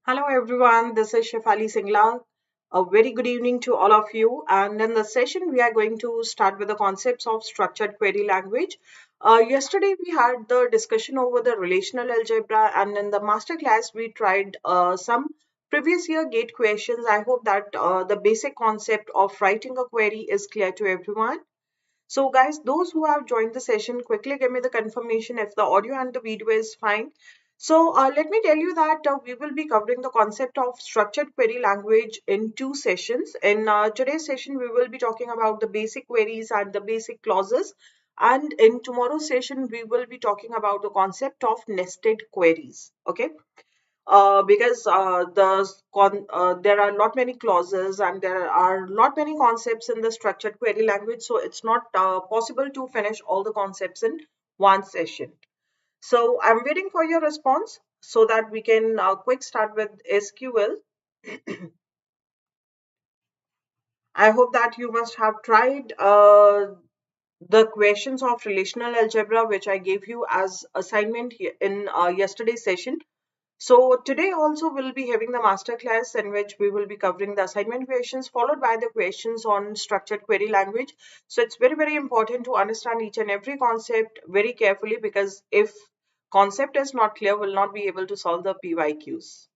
Hello everyone, this is Shefali Singla. A very good evening to all of you. And in the session, we are going to start with the concepts of structured query language. Yesterday, we had the discussion over the relational algebra, and in the masterclass, we tried some previous year gate questions. I hope that the basic concept of writing a query is clear to everyone. So, guys, those who have joined the session, quickly give me the confirmation if the audio and the video is fine. So, let me tell you that we will be covering the concept of structured query language in two sessions. In today's session, we will be talking about the basic queries and the basic clauses. And in tomorrow's session, we will be talking about the concept of nested queries. Okay, because there are not many clauses and there are not many concepts in the structured query language, so it's not possible to finish all the concepts in one session. So I'm waiting for your response so that we can quick start with SQL. I hope that you must have tried the questions of relational algebra which I gave you as assignment in yesterday's session. So today also we'll be having the master class in which we will be covering the assignment questions followed by the questions on structured query language. So it's very important to understand each and every concept very carefully, because if concept is not clear, we'll not be able to solve the PYQs.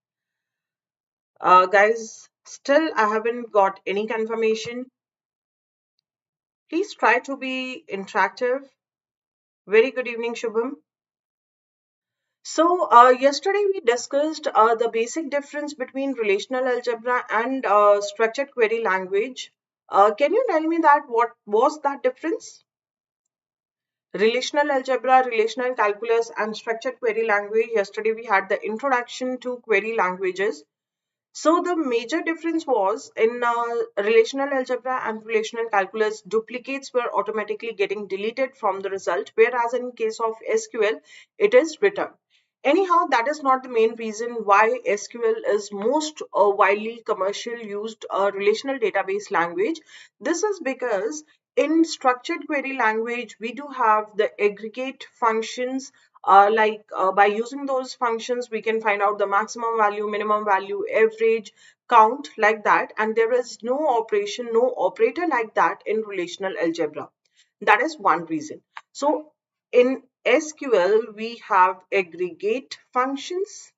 Guys, still I haven't got any confirmation. Please try to be interactive. Very good evening, Shubham. So, yesterday we discussed the basic difference between relational algebra and structured query language. Can you tell me that what was that difference? Relational algebra, relational calculus, and structured query language. Yesterday we had the introduction to query languages. So the major difference was in relational algebra and relational calculus, duplicates were automatically getting deleted from the result, whereas in case of SQL, it is returned. Anyhow, that is not the main reason why SQL is most widely commercial used relational database language. This is because in structured query language, we do have the aggregate functions, by using those functions we can find out the maximum value, minimum value, average, count, like that, and there is no operation, no operator like that in relational algebra. That is one reason. So in SQL we have aggregate functions,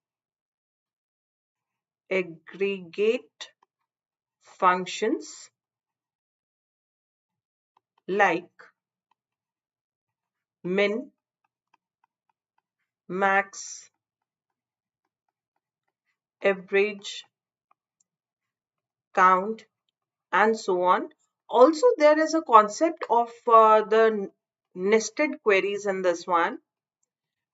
aggregate functions like min, max, average, count, and so on. Also, there is a concept of the nested queries in this one.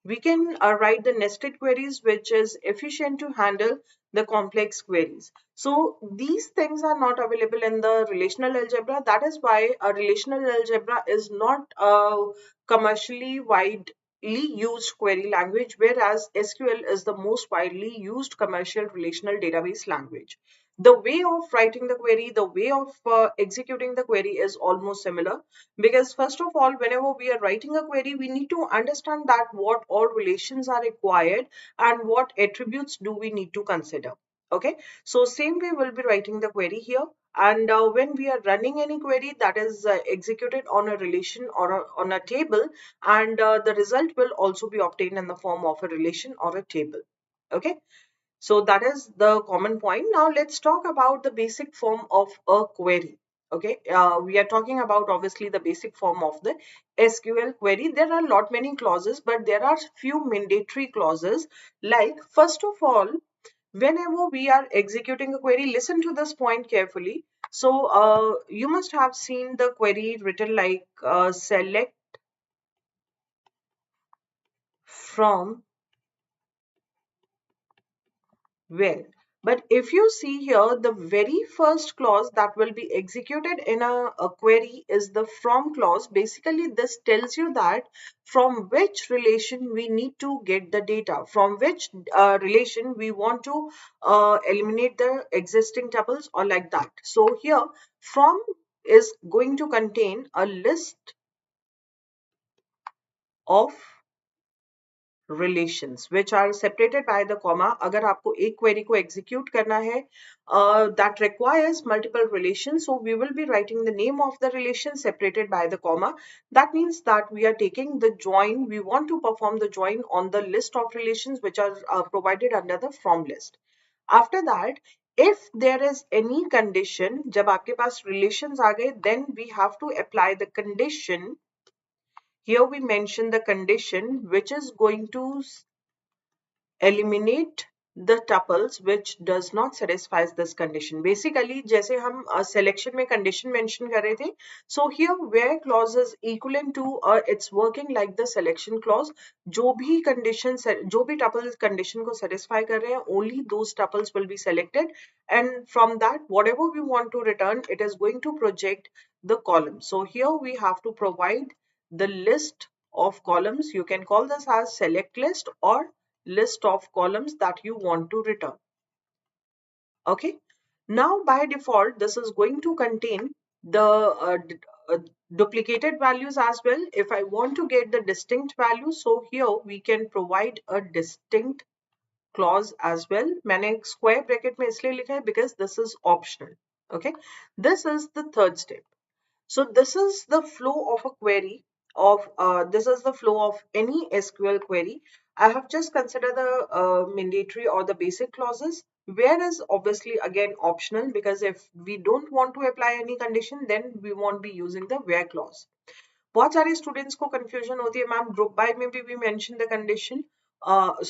We can write the nested queries, which is efficient to handle the complex queries. So these things are not available in the relational algebra. That is why a relational algebra is not a commercially widely used query language, whereas SQL is the most widely used commercial relational database language. The way of writing the query, the way of executing the query is almost similar, because first of all, whenever we are writing a query, we need to understand that what all relations are required and what attributes do we need to consider. Okay, so same way we'll be writing the query here, and when we are running any query that is executed on a relation or on a table, and the result will also be obtained in the form of a relation or a table. Okay, so that is the common point. Now let's talk about the basic form of a query. Okay, we are talking about obviously the basic form of the SQL query. There are a lot many clauses, but there are few mandatory clauses. Like first of all, whenever we are executing a query, listen to this point carefully. So you must have seen the query written like select from where. But if you see here, the very first clause that will be executed in a query is the from clause. Basically, this tells you that from which relation we need to get the data, from which relation we want to eliminate the existing tuples or like that. So here, from is going to contain a list of relations which are separated by the comma. अगर आपको एक query को execute करना है that requires multiple relations, so we will be writing the name of the relation separated by the comma. That means that we are taking the join, we want to perform the join on the list of relations which are provided under the from list. After that, if there is any condition, जब आपके पास relations आ गए, then we have to apply the condition. Here we mention the condition which is going to eliminate the tuples which does not satisfies this condition. Basically जैसे हम selection में condition mention कर रहे थे, so here where clause is equivalent to it's working like the selection clause. जो भी condition जो भी tuples condition को satisfy कर रहे हैं, only those tuples will be selected, and from that whatever we want to return, it is going to project the column. So here we have to provide the list of columns. You can call this as select list or list of columns that you want to return. Okay, now by default this is going to contain the duplicated values as well. If I want to get the distinct value, so here we can provide a distinct clause as well. मैंने square bracket में इसलिए लिखा है because this is optional. Okay, this is the third step. So this is the flow of a query of this is the flow of any SQL query. I have just considered the mandatory or the basic clauses, whereas obviously again optional, because if we don't want to apply any condition, then we won't be using the where clause. बहुत सारे students को confusion होती है, ma'am group by में भी we mention the condition,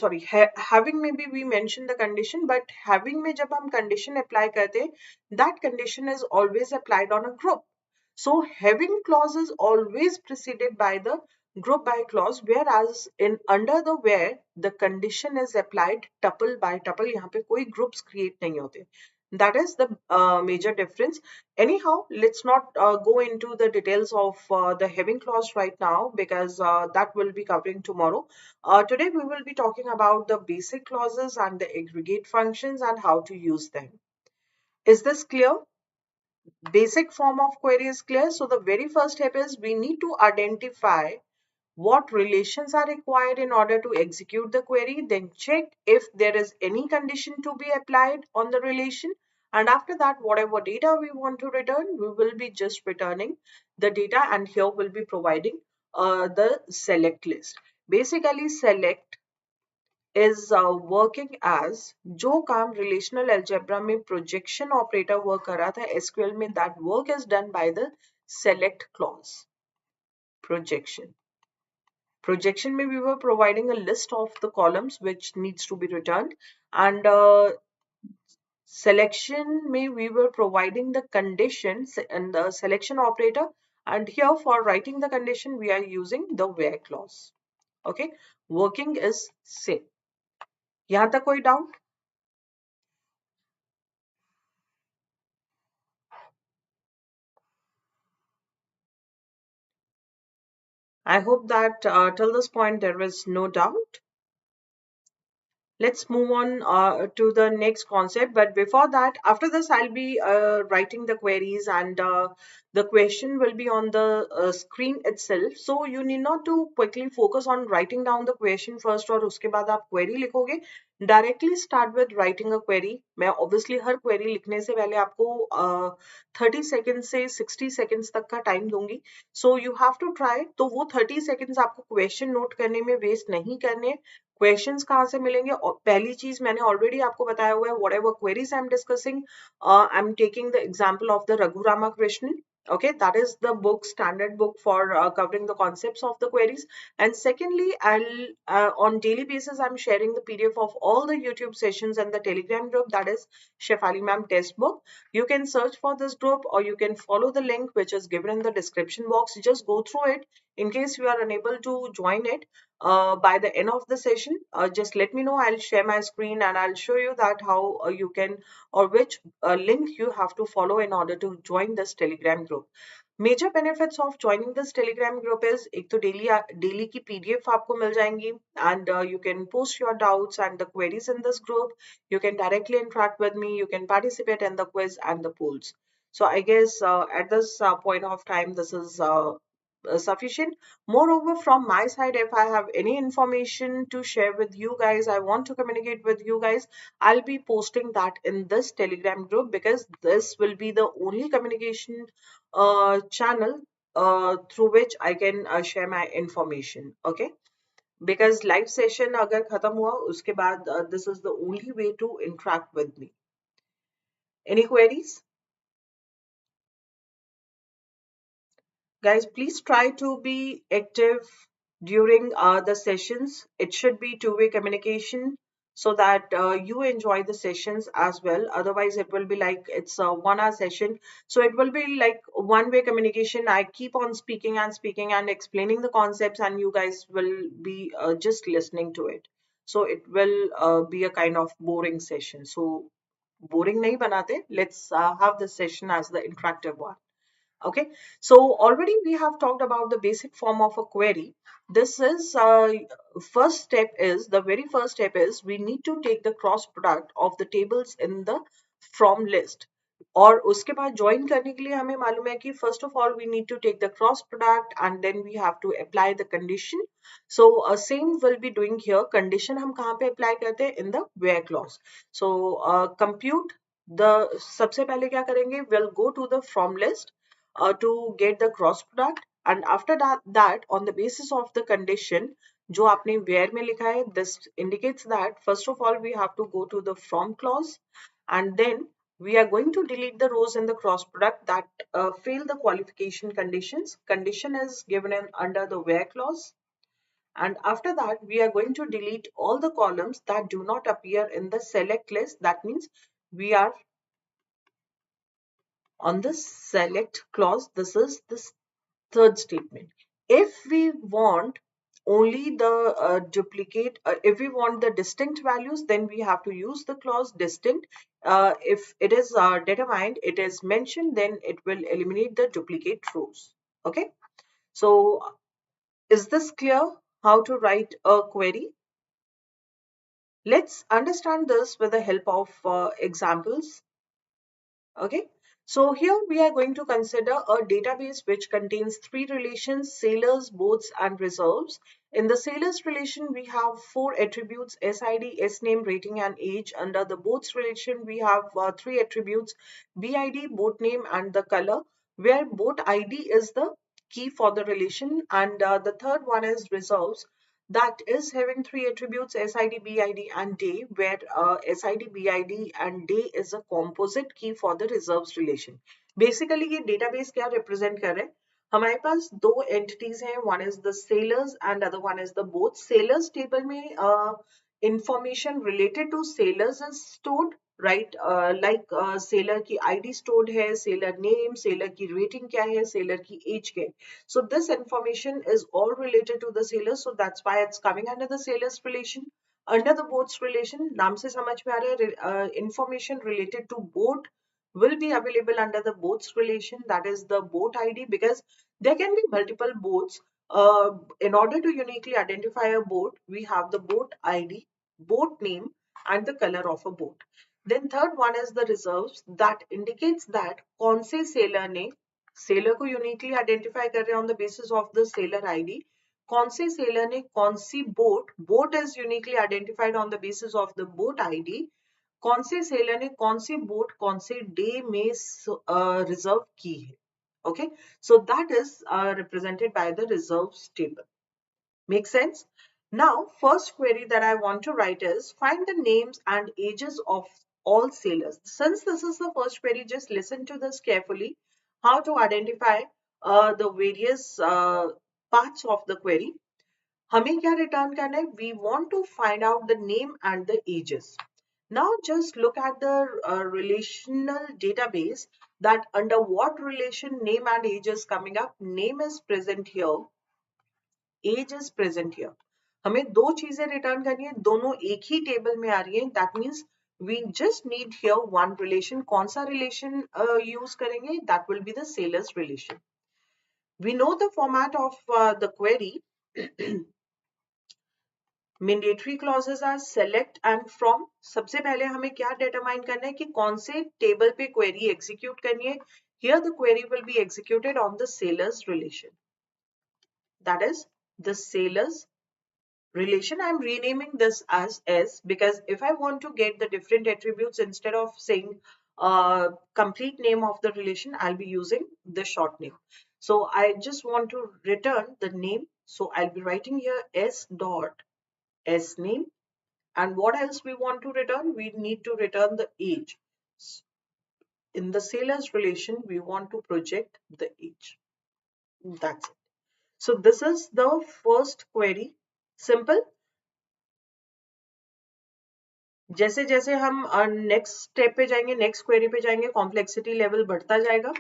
sorry having में भी we mention the condition, but having में जब हम कंडीशन अप्लाई करते हैं, that condition is always applied on a group. So having clause is always preceded by the group by clause, whereas in under the where the condition is applied tuple by tuple. यहाँ पे कोई groups create नहीं होते. That is the major difference. Anyhow, let's not go into the details of the having clause right now, because that will be covering tomorrow. Today we will be talking about the basic clauses and the aggregate functions and how to use them. Is this clear? Basic form of query is clear. So the very first step is we need to identify what relations are required in order to execute the query, then check if there is any condition to be applied on the relation, and after that whatever data we want to return, we will be just returning the data, and here we'll be providing the select list. Basically select is working as जो काम relational algebra में projection operator work कर रहा था SQL में, that work is done by the select clause. Projection में we were providing a list of the columns which needs to be returned, and selection में we were providing the conditions and the selection operator, and here for writing the condition we are using the where clause. Okay, working is same. यहाँ तक कोई doubt? I hope that till this point there is no doubt. Let's move on to the next concept, but before that, after this I'll be writing the queries, and the question will be on the screen itself, so you need not to quickly focus on writing down the question first और उसके बाद आप query लिखोगे. Directly start with writing a query. मैं obviously हर query लिखने से पहले आपको 30 seconds से 60 seconds तक का time दूंगी, so you have to try. तो वो 30 seconds आपको question note करने में waste नहीं करने. क्वेश्चंस कहाँ से मिलेंगे? पहली चीज मैंने ऑलरेडी आपको बताया हुआ है, whatever queries I'm discussing, I'm taking the example of the Raghu Ramakrishnan. Okay, that is the book, standard book for covering the concepts of the queries. And secondly, I'll on daily basis I'm sharing the PDF of all the YouTube sessions and the Telegram group, that is Shefali ma'am Testbook. You can search for this group or you can follow the link which is given in the description box. Just go through it. In case you are unable to join it by the end of the session, just let me know. I'll share my screen and I'll show you that how you can, or which link you have to follow in order to join this Telegram group. Major benefits of joining this Telegram group is, एक तो daily की PDF आपको मिल जाएंगी, and you can post your doubts and the queries in this group. You can directly interact with me. You can participate in the quiz and the polls. So I guess at this point of time, this is sufficient. Moreover, from my side, if I have any information to share with you guys, I want to communicate with you guys, I'll be posting that in this Telegram group, because this will be the only communication channel through which I can share my information. Okay, because live session अगर खत्म हुआ उसके बाद this is the only way to interact with me. Any queries? Guys, please try to be active during the sessions. It should be two-way communication so that you enjoy the sessions as well. Otherwise, it will be like it's a 1 hour session. So it will be like one-way communication. I keep on speaking and explaining the concepts, and you guys will be just listening to it. So it will be a kind of boring session. So boring nahi banate. Let's have the session as the interactive one. Okay, so already we have talked about the basic form of a query. This is the very first step is we need to take the cross product of the tables in the from list. और उसके बाद join करने के लिए हमें मालूम है कि first of all we need to take the cross product and then we have to apply the condition. So same will be doing here. Condition हम कहाँ पे apply करते हैं? In the where clause. So compute the सबसे पहले क्या करेंगे? We'll go to the from list to get the cross product, and after that on the basis of the condition जो आपने where में लिखा है, this indicates that first of all we have to go to the from clause, and then we are going to delete the rows in the cross product that fail the qualification conditions. Condition is given under the where clause, and after that we are going to delete all the columns that do not appear in the select list. That means we are on the select clause. This is the third statement. If we want only the if we want the distinct values, then we have to use the clause distinct. If it is determined, it is mentioned, then it will eliminate the duplicate rows. Okay, so is this clear how to write a query? Let's understand this with the help of examples. Okay, so here we are going to consider a database which contains three relations: sailors, boats, and reserves. In the sailors relation, we have four attributes: SID, SName, rating, and age. Under the boats relation, we have three attributes: BID, boat name, and the color, where boat ID is the key for the relation. And the third one is reserves, that is having three attributes: SID, BID, and day, where SID, BID, and day is a composite key for the reserves relation. Basically ये database क्या represent कर रहे हैं? हमारे पास दो entities हैं, one is the sailors and other one is the boats. Sailors table में information related to sailors is stored, right? Like sailor की ID stored है, sailor name, sailor की rating क्या है, sailor की age क्या है. So this information is all related to the sailors, so that's why it's coming under the sailors relation. Under the boats relation, नाम से समझ में आ रहा है, information related to boat will be available under the boats relation, that is the boat ID, because there can be multiple boats. In order to uniquely identify a boat, we have the boat ID, boat name, and the color of a boat. Then third one is the reserves, that indicates that कौन से sailor ने seller को uniquely identify कर रहे हैं on the basis of the seller ID. कौन से seller ने कौन सी boat is uniquely identified on the basis of the boat ID. कौन से सेलर ने कौन सी बोट कौन से डे में रिजर्व की है. Okay, so that is represented by the reserves table. Make sense? Now, first query that I want to write is find the names and ages of all sailors. Since this is the first query, just listen to this carefully. How to identify the various parts of the query. हमें क्या return करना है? We want to find out the name and the ages. Now just look at the relational database, that under what relation name and age is coming up. Name is present here, age is present here. हमें दो चीजें return करनी है, दोनों एक ही table में आ रही है. That means we just need here one relation. कौन सा relation use करेंगे? That will be the sailors relation. We know the format of the query. Mandatory clauses are select and from. सबसे पहले हमें क्या determine करना है कि कौन से टेबल पे query execute करनी है. Here the query will be executed on the sailors relation. that is the sailors relation. I'm renaming this as S because if I want to get the different attributes, instead of saying complete name of the relation, I'll be using the short name. So I just want to return the name. So I'll be writing here S dot S name. And what else we want to return? We need to return the age. In the sailors relation, we want to project the age. That's it. So this is the first query. Simple. जैसे जैसे हम next step पे जाएंगे, next query पे जाएंगे, complexity level बढ़ता जाएगा.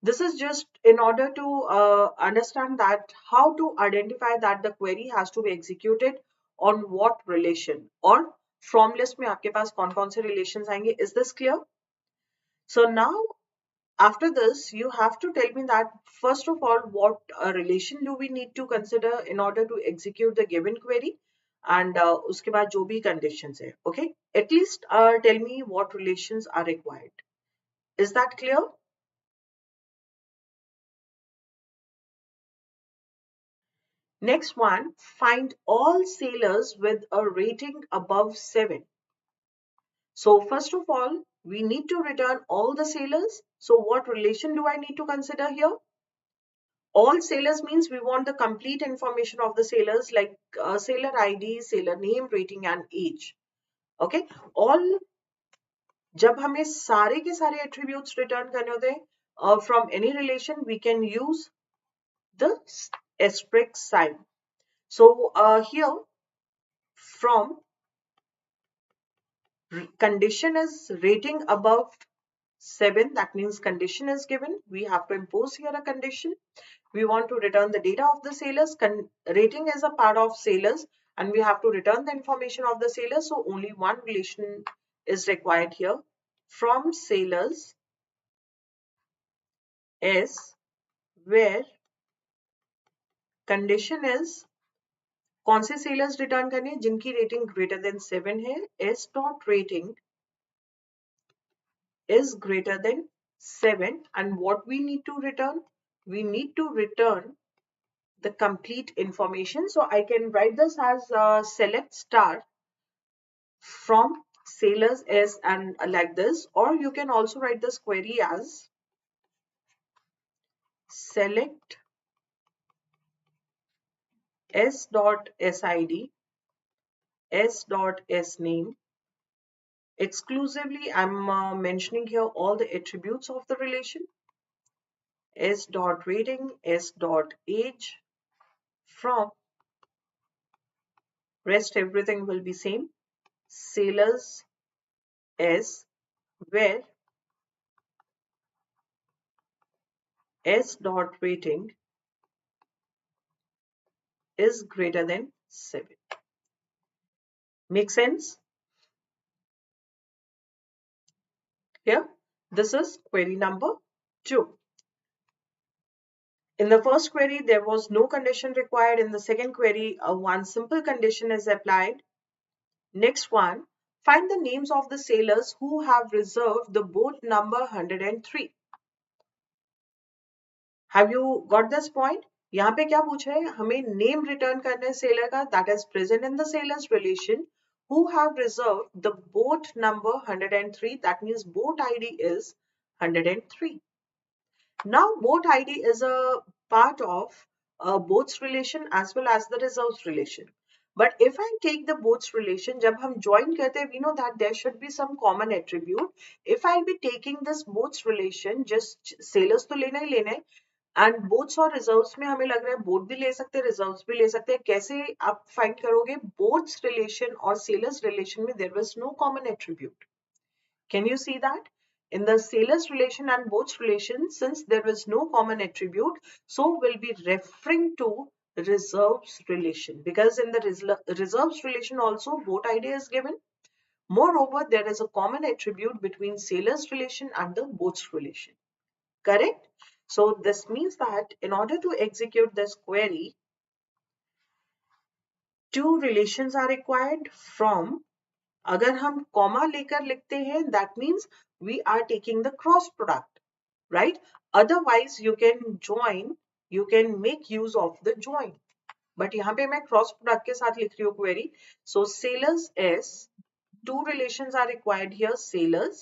This is just in order to understand that how to identify that the query has to be executed on what relation, or from list में आपके पास कौन कौन से relations आएंगे. Is this clear? So now after this you have to tell me that first of all what relation do we need to consider in order to execute the given query, and उसके बाद जो भी conditions है. Okay, at least tell me what relations are required. Is that clear? Next one, find all sailors with a rating above 7. So first of all, we need to return all the sailors. So what relation do I need to consider here? All sailors means we want the complete information of the sailors, like sailor ID, sailor name, rating and age. Okay, all जब हमें सारे के सारे attributes return करने होते हैं from any relation, we can use the asterisk sign. So here from condition is rating above 7, that means condition is given. We have to impose here a condition. We want to return the data of the sailors. Rating is a part of sailors and we have to return the information of the sailors. So only one relation is required here. From sailors is where condition is कौन से sailors return करने हैं जिनकी rating greater than 7 है. S dot rating is greater than 7, and what we need to return? We need to return the complete information. So I can write this as select star from sailors S and like this, or you can also write this query as select S dot SID, S dot S name. Exclusively, I'm mentioning here all the attributes of the relation. S dot rating, S dot age. From rest everything will be same. Sailors S, where S dot rating is greater than 7. Make sense? Here, this is query number 2. In the first query, there was no condition required. In the second query, one simple condition is applied. Next one, find the names of the sailors who have reserved the boat number 103. Have you got this point? यहाँ पे क्या पूछा है? हमें name return करना है sailor का, that is present in the sailors relation, who have reserved the boat number 103. That means boat ID is 103. Now boat ID is a part of boats relation as well as the reserves relation. But if I take the boats relation, जब हम join करते हैं, we know that there should be some common attribute. If I'll be taking this boats relation, just sailors तो लेना ही लेना है, and boats और reserves में हमें लग रहा है boat भी ले सकते हैं, reserves भी ले सकते हैं. कैसे आप find करोगे? Boats relation और sailors relation में there was no common attribute. Can you see that? In the sailors relation and boats relation, since there is no common attribute, so we'll be referring to reserves relation, because in the reserves relation also boat ID is given. Moreover, there is a common attribute between sailors relation and the boats relation. Correct? So this means that in order to execute this query, two relations are required. From, अगर हम comma लेकर लिखते हैं, that means we are taking the cross product, right? Otherwise you can join, you can make use of the join. But यहाँ पे मैं cross product के साथ लिख रही हूँ query. So sellers S, two relations are required here, sailors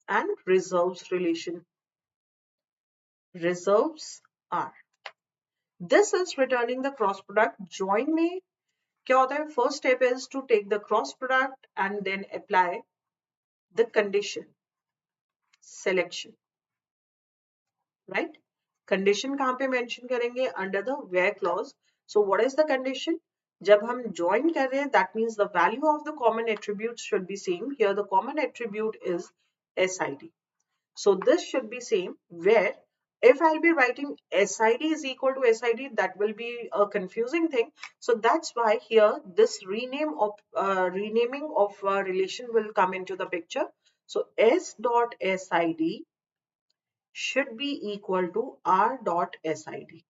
and reserves relation. Reserves are. This is returning the cross product. Join में क्या होता है? First step is to take the cross product and then apply the condition selection. Right? Condition कहाँ पे mention करेंगे? Under the where clause. So what is the condition? जब हम join कर रहे हैं, that means the value of the common attributes should be same. Here the common attribute is SID. So this should be same, where if I'll be writing SID is equal to SID, that will be a confusing thing. So that's why here this renaming of relation will come into the picture. So S dot SID should be equal to R dot SID.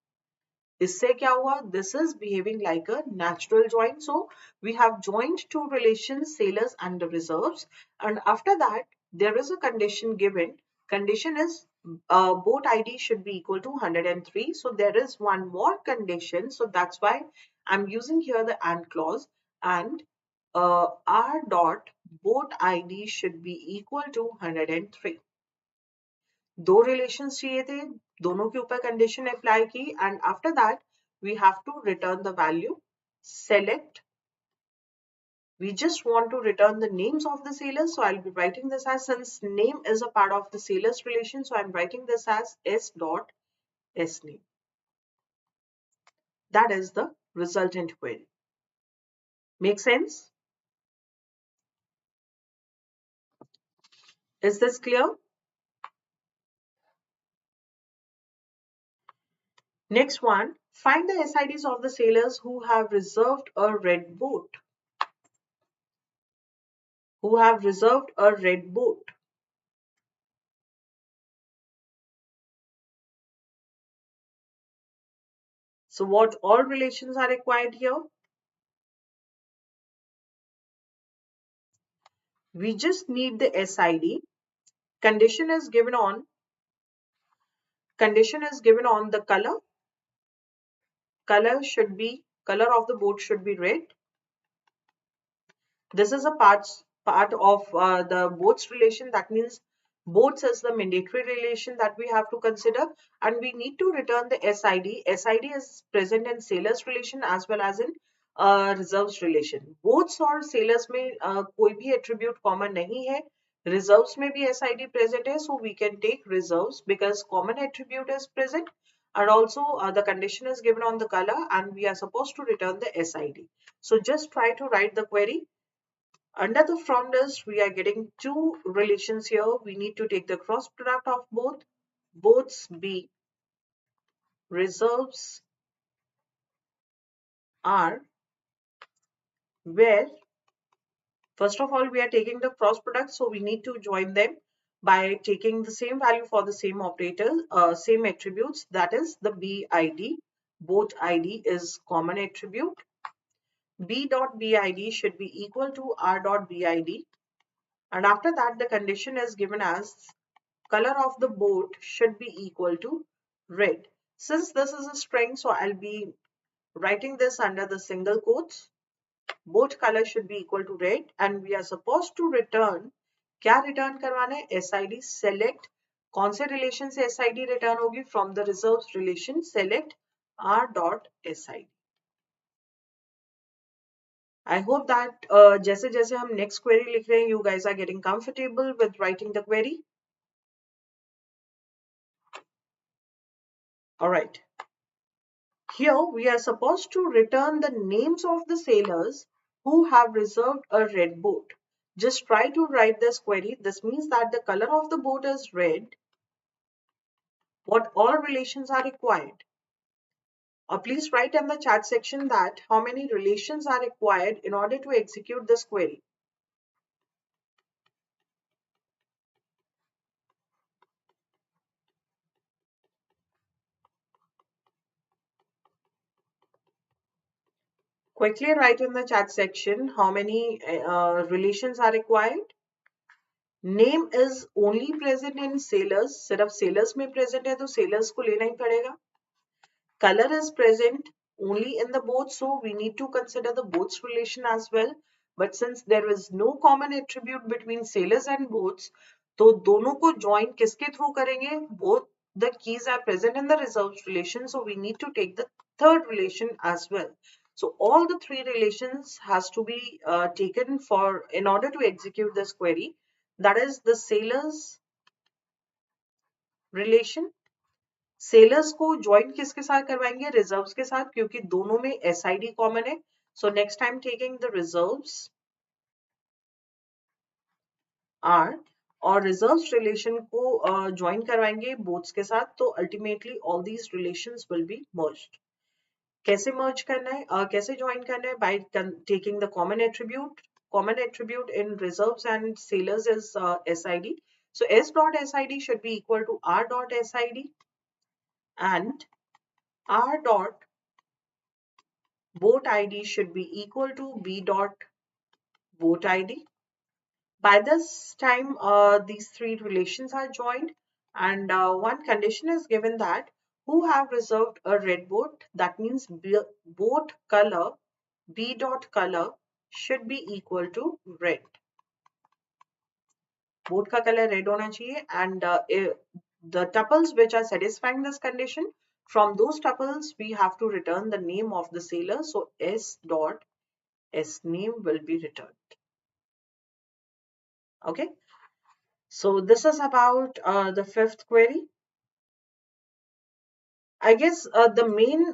इससे क्या हुआ? This is behaving like a natural join. So we have joined two relations, sailors and the reserves, and after that there is a condition given. Condition is boat ID should be equal to 103. So there is one more condition. So that's why I'm using here the and clause, and R dot boat ID should be equal to 103. दो relations चाहिए थे, दोनों के ऊपर condition apply की, and after that we have to return the value. Select, we just want to return the names of the sailors, so I'll be writing this as, since name is a part of the sailors relation, so I'm writing this as S dot S name. That is the resultant query. Make sense? Is this clear? Next one, find the SIDs of the sailors who have reserved a red boat. Who have reserved a red boat. So what all relations are required here? We just need the SID. Condition is given on the color. Color of the boat should be red. This is a part of the boats relation. That means boats is the mandatory relation that we have to consider, and we need to return the SID. SID is present in sailors relation as well as in reserves relation. Boats और sailors में कोई भी attribute common नहीं है. Reserves में भी SID present है, so we can take reserves because common attribute is present, and also the condition is given on the color, and we are supposed to return the SID. So just try to write the query. Under the from list, we are getting two relations here. We need to take the cross product of both. Boats B, reserves R, where first of all we are taking the cross product, so we need to join them by taking the same value for the same operator, same attributes, that is the BID. Boat ID is common attribute. B dot BID should be equal to R dot BID, and after that the condition is given as color of the boat should be equal to red. Since this is a string, so I'll be writing this under the single quotes. Boat color should be equal to red, and we are supposed to return. क्या return करवाना है? SID. Select कौन से relation से SID return होगी? From the reserves relation. Select R dot SID. I hope that जैसे जैसे हम next query लिख रहे हैं, you guys are getting comfortable with writing the query. All right. Here we are supposed to return the names of the sailors who have reserved a red boat. Just try to write this query. This means that the color of the boat is red. What all relations are required? Or please write in the chat section that how many relations are required in order to execute this query. Quickly write in the chat section how many relations are required. Name is only present in sailors. सिर्फ sailors में present है तो sailors को लेना ही पड़ेगा. Color is present only in the both, so we need to consider the boths relation as well. But since there is no common attribute between sailors and boats, तो दोनों को join किसके through करेंगे? Both the keys are present in the reserves relation, so we need to take the third relation as well. So all the three relations has to be taken for in order to execute this query. That is the sailors relation. Sellers को join किसके साथ करवाएंगे? Reserves के साथ, क्योंकि दोनों में SID common है. So next time taking the reserves R और रिजर्व्स रिलेशन को ज्वाइन करवाएंगे बोथ्स के साथ, तो ultimately all these relations will be merged. कैसे मर्ज करना है, कैसे ज्वाइन करना है? By taking the common attribute. Common attribute in reserves and sailors is SID. So S dot SID should be equal to R dot SID, and R dot boat ID should be equal to B dot boat ID. By this time, these three relations are joined, and one condition is given that who have reserved a red boat, that means boat color B dot color should be equal to red. Boat का colour red होना चाहिए, and the tuples which are satisfying this condition, from those tuples we have to return the name of the sailor, so S dot S name will be returned. Okay, so this is about the fifth query. I guess the main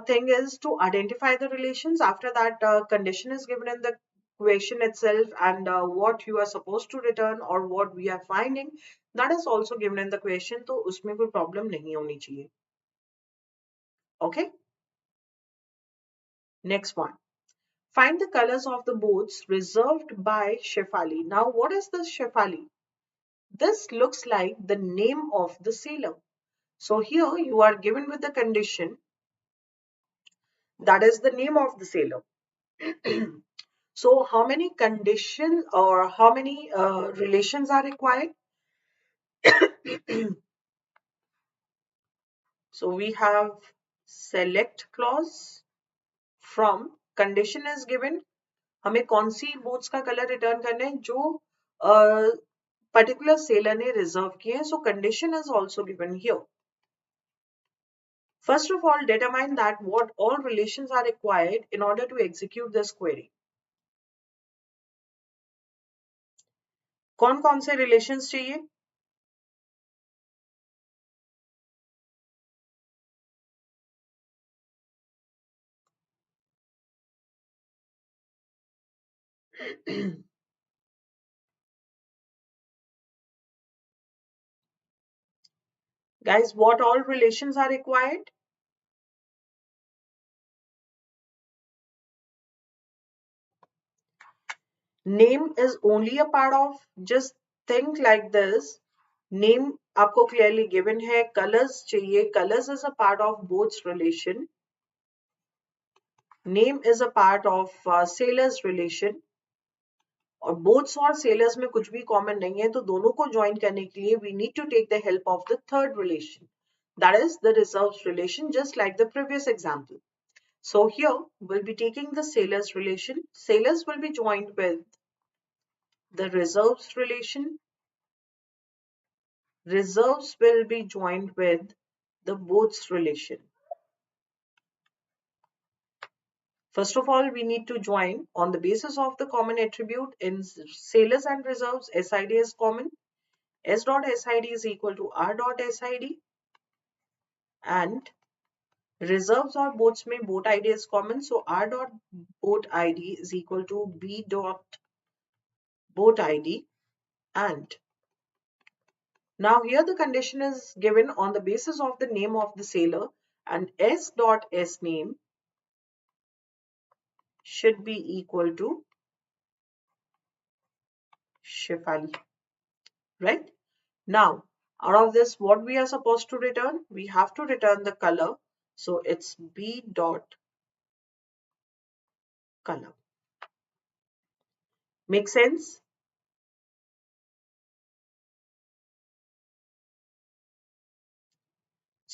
thing is to identify the relations. After that, condition is given in the question itself, and what you are supposed to return or what we are finding, that is also given in the question. तो उसमें कोई problem नहीं होनी चाहिए. Okay. Next one. Find the colors of the boats reserved by Shefali. Now, what is this Shefali? This looks like the name of the sailor. So here you are given with the condition, that is the name of the sailor. So how many conditions or how many relations are required? So we have select clause from condition is given. हमें कौन सी boats का color return करना है जो particular sailor ने reserve किए हैं. So condition is also given here. First of all, determine that what all relations are required in order to execute this query. कौन कौन से relations चाहिए? Guys, what all relations are required? Name is only a part of, just think like this. Name आपको clearly given है, colors चाहिए, colors is a part of boats relation. Name is a part of sailors relation. और boats और sailors में कुछ भी common नहीं है, तो दोनों को join करने के लिए we need to take the help of the third relation. That is the reserves relation, just like the previous example. So here we'll be taking the sailors relation. Sailors will be joined with the reserves relation. Reserves will be joined with the boats relation. First of all, we need to join on the basis of the common attribute in sailors and reserves. SID is common. S dot SID is equal to R dot SID, and reserves or boats में boat ID is common. So R dot boat ID is equal to B dot boat ID, and now here the condition is given on the basis of the name of the sailor, and S dot S name should be equal to Shefali, right? Now, out of this, what we are supposed to return? We have to return the color. So it's B dot color. Make sense?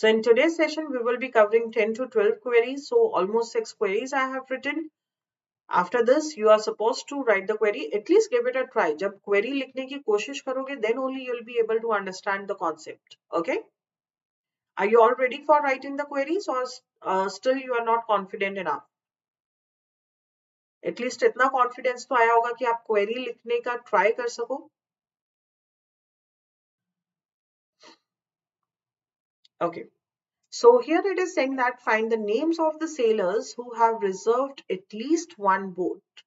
So in today's session, we will be covering 10 to 12 queries. So almost 6 queries I have written. After this, you are supposed to write the query. At least give it a try. जब query लिखने की कोशिश करोगे, then only you'll be able to understand the concept. Okay? Are you all ready for writing the queries, or still you are not confident enough? At least इतना confidence तो आया होगा कि आप query लिखने का try कर सको. Okay. So here it is saying that find the names of the sailors who have reserved at least one boat.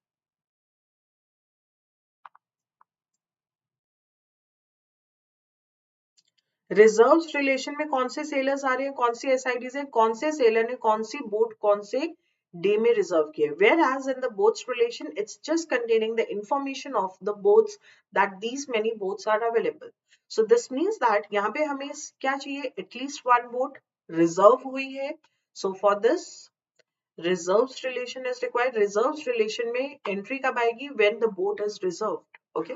Reserves relation में कौन से सेलर्स आ रहे हैं, कौन सी एसआईडीज है, कौन से सेलर ने कौन सी बोट कौन से डे में रिजर्व किए. Whereas in the boats relation it's just containing the information of the boats that these many boats are available. So this means that यहाँ पे हमें क्या चाहिए, एटलीस्ट वन बोट रिजर्व हुई है. So for this reserves relation is required. Reserves relation में entry कब आएगी, when the boat is reserved. Okay,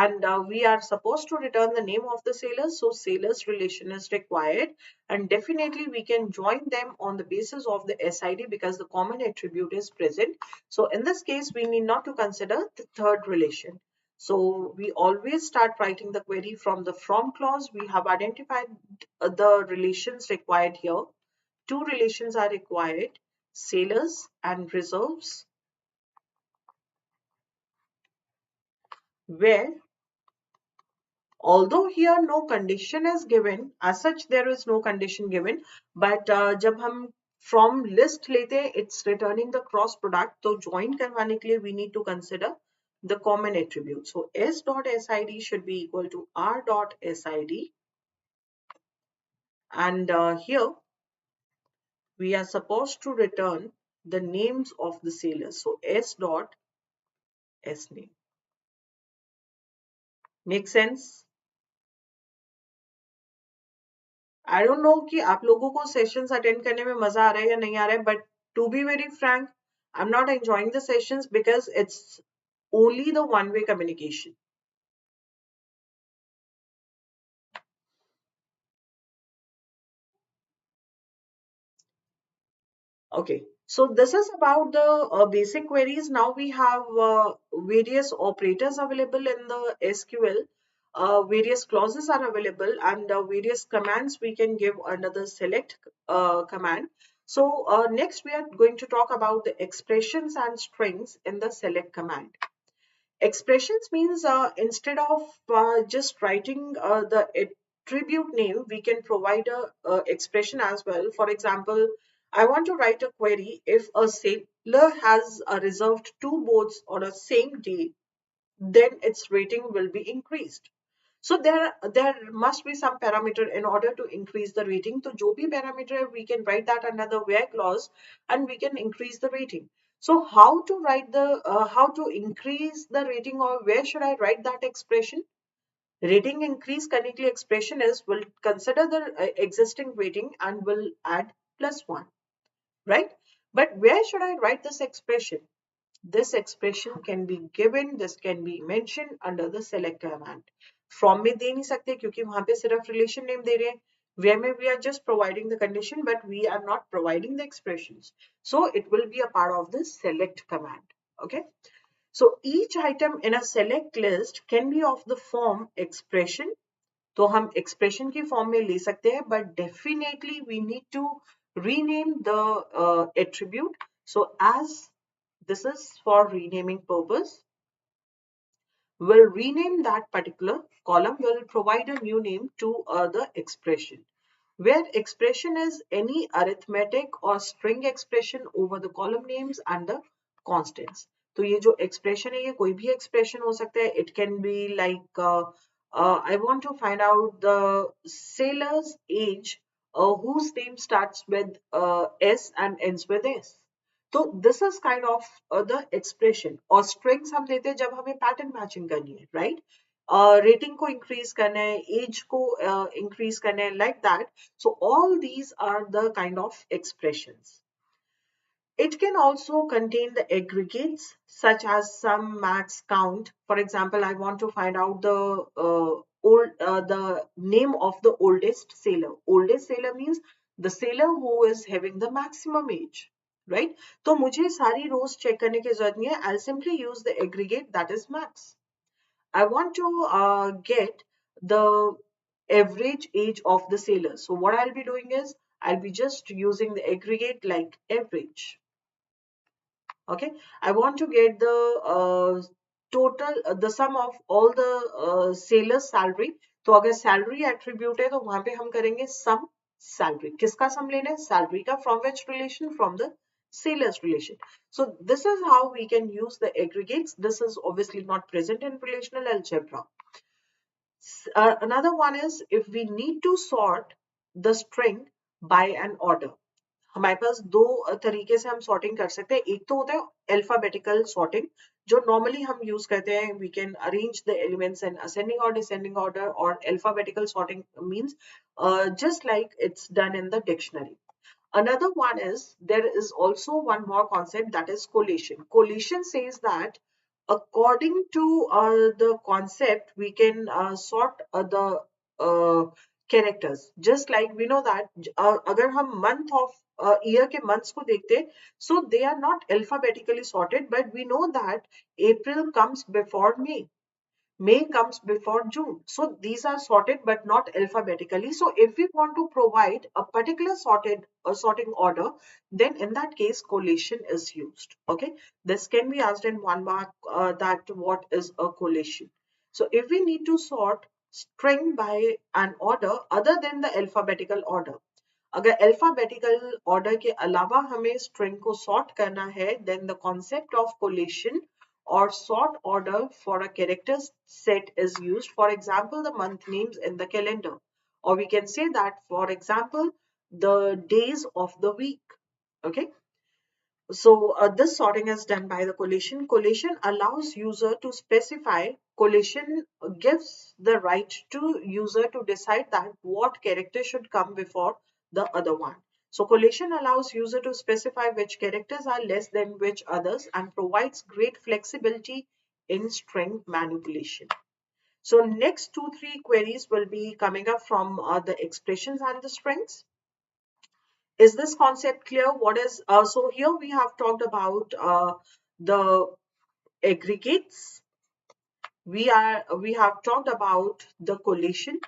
and we are supposed to return the name of the sailors, so sailors relation is required, and definitely we can join them on the basis of the SID because the common attribute is present. So in this case we need not to consider the third relation. So we always start writing the query from the from clause. We have identified the relations required here. Two relations are required, sailors and reserves, where although here no condition is given, as such there is no condition given, but जब हम from list लेते हैं, it's returning the cross product, तो join करवाने के लिए we need to consider the common attribute. So s dot sid should be equal to r dot sid, and here we are supposed to return the names of the sailors. So s dot s name. Make sense? I don't know कि आप लोगों को sessions attend करने में मजा आ रहा है या नहीं आ रहा है, but to be very frank, I am not enjoying the sessions because it's only the one way communication. Okay, so this is about the basic queries. Now we have various operators available in the SQL. Various clauses are available, and various commands we can give under the select command. So next we are going to talk about the expressions and strings in the select command. Expressions means instead of just writing the attribute name, we can provide a expression as well. For example, I want to write a query if a sailor has reserved two boats on a same day, then its rating will be increased. So there must be some parameter in order to increase the rating. So जो भी parameter है, we can write that under the where clause and we can increase the rating. So how to write the how to increase the rating, or where should I write that expression? Rating increase करने के लिए expression is will consider the existing rating and will add +1, right? But where should I write this expression? This expression can be given, this can be mentioned under the select command. From में दे नहीं सकते क्योंकि वहां पे सिर्फ relation name दे रहे हैं. Where में we are just providing the condition, but we are not providing the expressions. So it will be a part of the select command. Okay. So each item in a select list can be of the form expression. तो हम expression की form में ले सकते हैं, but definitely we need to rename the attribute. So as this is for renaming purpose, we'll rename that particular column. We'll provide a new name to the expression, where expression is any arithmetic or string expression over the column names and the constants. तो ये जो expression है, ये कोई भी expression हो सकता है. It can be like I want to find out the sailor's age whose name starts with S and ends with S. तो this is kind of the expression. और स्ट्रिंग्स हम देते हैं जब हमें पैटर्न मैचिंग करनी है, राइट? रेटिंग को इंक्रीज करना है, एज को इंक्रीज करना है, like that. So all these are the kind of expressions. It can also contain the aggregates such as sum, max, count. For example, I want to find out the the name of the oldest sailor. Oldest sailor means the sailor who is having the maximum age, right? तो मुझे सारी rows check करने की जरूरत नहीं है. I'll simply use the aggregate, that is max. I want to get the average age of the sailor. So what I'll be doing is I'll be just using the aggregate like average. Okay, I want to get the total the sum of all the sailors salary. तो अगर salary attribute है तो वहां पे हम करेंगे sum salary. किसका sum लेना है? Salary का. From which relation? From the sailors relation. So this is how we can use the aggregates. This is obviously not present in relational algebra. Another one is if we need to sort the string by an order. हमारे पास दो तरीके से हम sorting कर सकते हैं. एक तो होता है अल्फाबेटिकल सॉर्टिंग जो नॉर्मली हम यूज करते हैं. We can arrange the elements in ascending और डिसेंडिंग ऑर्डर. और alphabetical sorting means just like it's done in the dictionary. Another one is there is also one more concept, that is collation. Collation says that according to the concept we can sort the characters. Just like we know that अगर हम month of year के months को देखते हैं, so they are not alphabetically sorted, but we know that April comes before May. May comes before June. So these are sorted but not alphabetically. So if we want to provide a particular sorting order, then in that case collation is used. Okay, this can be asked in 1 mark that what is a collation. So if we need to sort string by an order other than the alphabetical order, अगर alphabetical order के अलावा हमें string को sort करना है, then the concept of collation or sort order for a character set is used. For example, the month names in the calendar, or we can say that, for example, the days of the week. Okay, so this sorting is done by the collation. Collation allows user to specify. Collation gives the right to user to decide that what character should come before the other one. So collation allows user to specify which characters are less than which others and provides great flexibility in string manipulation. So next 2-3 queries will be coming up from the expressions and the strings. Is this concept clear? What is so here we have talked about the aggregates. We have talked about the collation.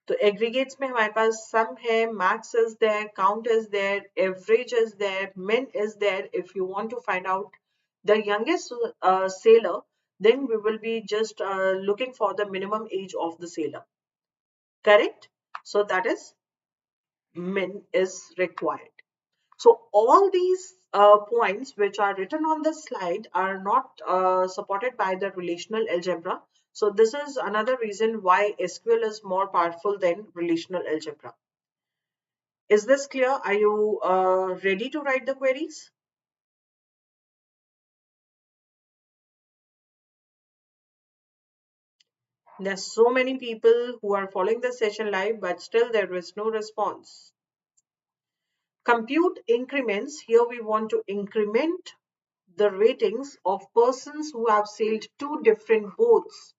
तो aggregates में हमारे पास sum है, max is there, count is there, average is there, min is there. If you want to find out the youngest sailor, then we will be just looking for the minimum age of the sailor. Correct? So that is min is required. So all these points which are written on the slide are not supported by the relational algebra. So this is another reason why SQL is more powerful than relational algebra. Is this clear? Are you ready to write the queries? There's so many people who are following the session live, but still there is no response. Compute increments. Here we want to increment the ratings of persons who have sailed two different boats.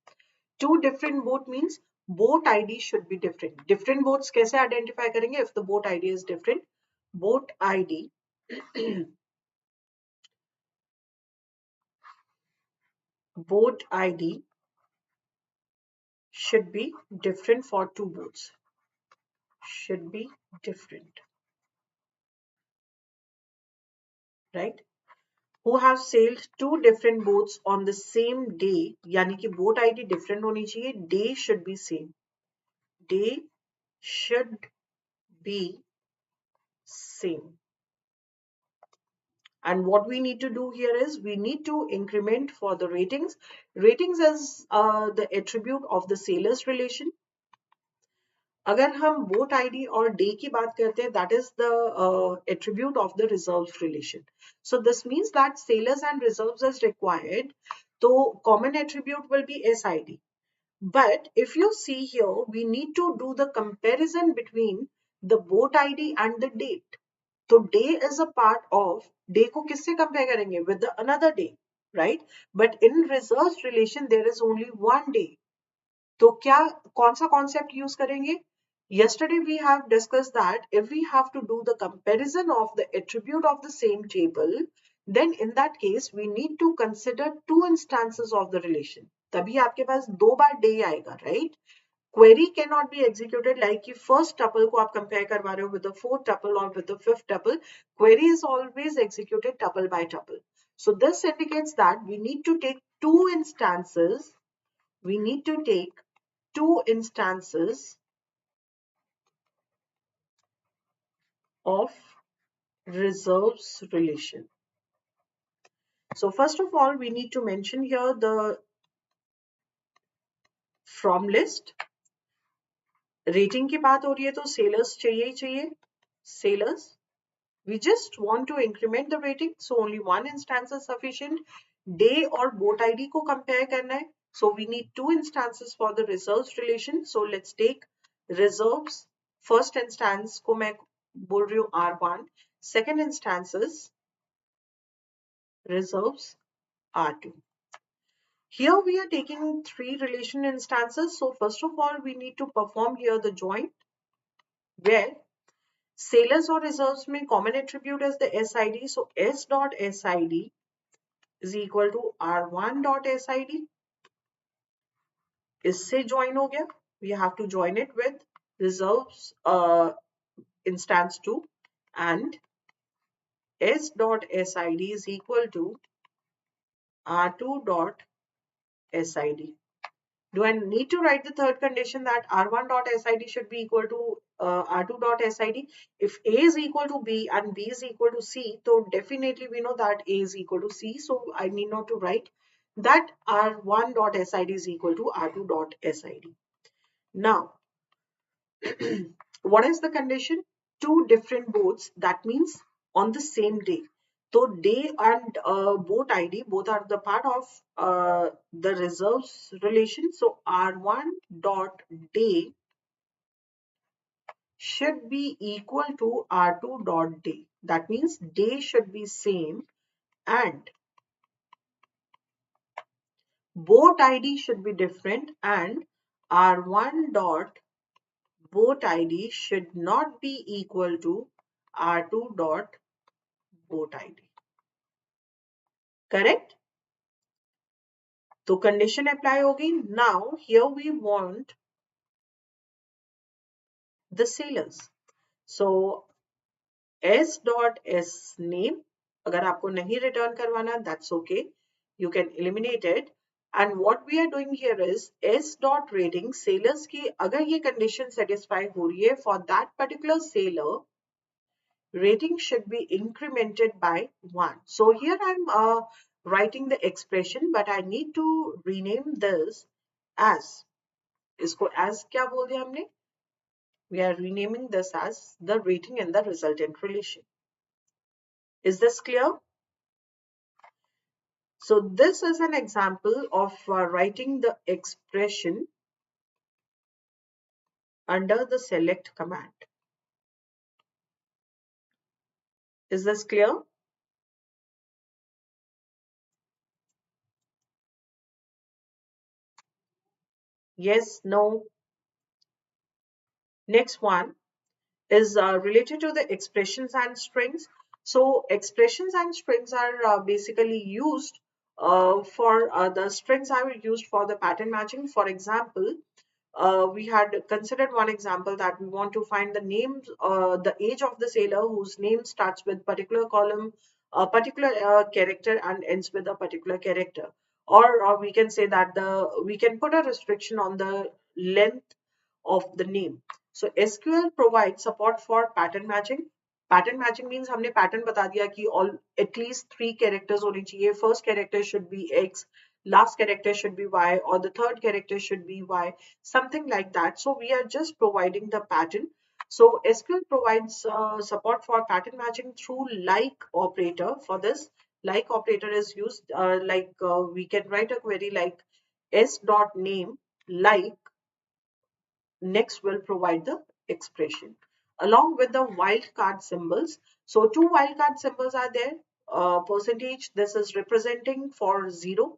Two different boat means boat ID should be different. Different boats कैसे identify करेंगे if the boat ID is different? Boat ID boat ID should be different for two boats. Should be different, right? Who have sailed two different boats on the same day, यानी कि boat ID different होनी चाहिए, day should be same. Day should be same. And what we need to do here is we need to increment for the ratings. Ratings is the attribute of the sailors relation. अगर हम boat ID और day की बात करते हैं, that is the attribute of the reserves relation. So this means that sailors and reserves is required. So common attribute will be SID. But if you see here, we need to do the comparison between the boat ID and the date. तो day is a part of, day को किससे compare करेंगे? With the another day, right? But in reserves relation there is only one day. तो क्या कौन सा concept use करेंगे? Yesterday we have discussed that if we have to do the comparison of the attribute of the same table, then in that case we need to consider two instances of the relation. तभी आपके पास दो बार day आएगा, right? Query cannot be executed like कि first tuple को आप compare करवा रहे हो with the fourth tuple or with the fifth tuple. Query is always executed tuple by tuple. So this indicates that we need to take two instances. We need to take two instances of reserves relation. So first of all, we need to mention here the from list. Rating की बात हो रही है तो sailors चाहिए ही चाहिए. Sailors. We just want to increment the rating, so only one instance is sufficient. Day or boat ID को compare करना है. So we need two instances for the reserves relation. So let's take reserves. First instance को मैं बोल रही हूँ R1. Second instance is reserves R2. Here we are taking three relation instances. So first of all, we need to perform here the join where sailors or reserves में common attribute is the SID. So S dot SID is equal to R1 dot SID. इससे join हो गया. We have to join it with reserves instance 2 and S dot SID is equal to R2 dot SID. Do I need to write the third condition that R1 dot SID should be equal to R2 dot SID? If A is equal to B and B is equal to C, so definitely we know that A is equal to C. So I need not to write that R1 dot SID is equal to R2 dot SID. Now, what is the condition? Two different boats, that means on the same day. So day and boat ID both are the part of the reserves relation. So R1 dot day should be equal to R2 dot day. That means day should be same and boat ID should be different and R1 dot boat ID should not be equal to R2 dot boat ID. Correct? So condition apply होगी. Now here we want the sailors. So S dot S name. अगर आपको नहीं return करवाना, that's okay. You can eliminate it. And what we are doing here is S dot rating sailors की अगर ये condition satisfy हो रही है for that particular sailor, rating should be incremented by 1. So here I'm writing the expression, but I need to rename this as. इसको as क्या बोल दिया हमने? We are renaming this as the rating and the resultant relation. Is this clear? So this is an example of writing the expression under the select command. Is this clear? Yes, no. Next one is related to the expressions and strings. So expressions and strings are basically used for the strings are used for the pattern matching. For example, we had considered one example that we want to find the names, the age of the sailor whose name starts with particular column, a particular character and ends with a particular character. Or we can say that we can put a restriction on the length of the name. So SQL provides support for pattern matching. Pattern matching means हमने pattern बता दिया कि all at least 3 characters होने चाहिए. First character should be X, last character should be Y, or the third character should be Y, something like that. So we are just providing the pattern. So SQL provides support for pattern matching through like operator. For this, like operator is used we can write a query like s dot name like next will provide the expression along with the wildcard symbols. So two wildcard symbols are there. Percentage, this is representing for 0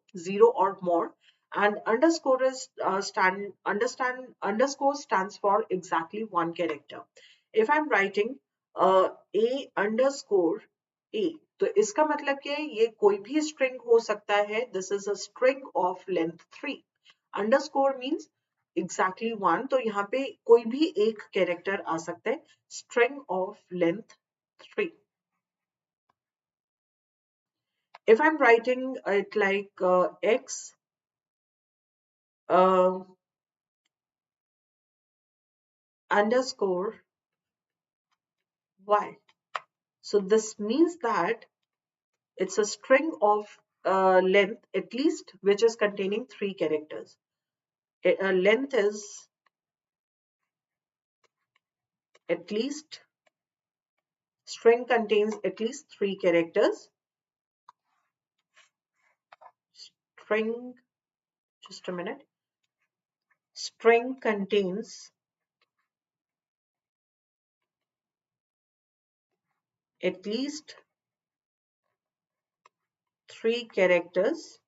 or more, and underscore is underscore stands for exactly one character. If I'm writing a underscore a, तो इसका मतलब क्या है, ये कोई भी string हो सकता है. This is a string of length 3. Underscore means exactly one, तो यहाँ पे कोई भी एक character आ सकता है. String of length 3. If I'm writing it like x uh, underscore y, so this means that it's a string of length at least which is containing 3 characters. Length is at least, string contains at least 3 characters. String, just a minute. String contains at least 3 characters.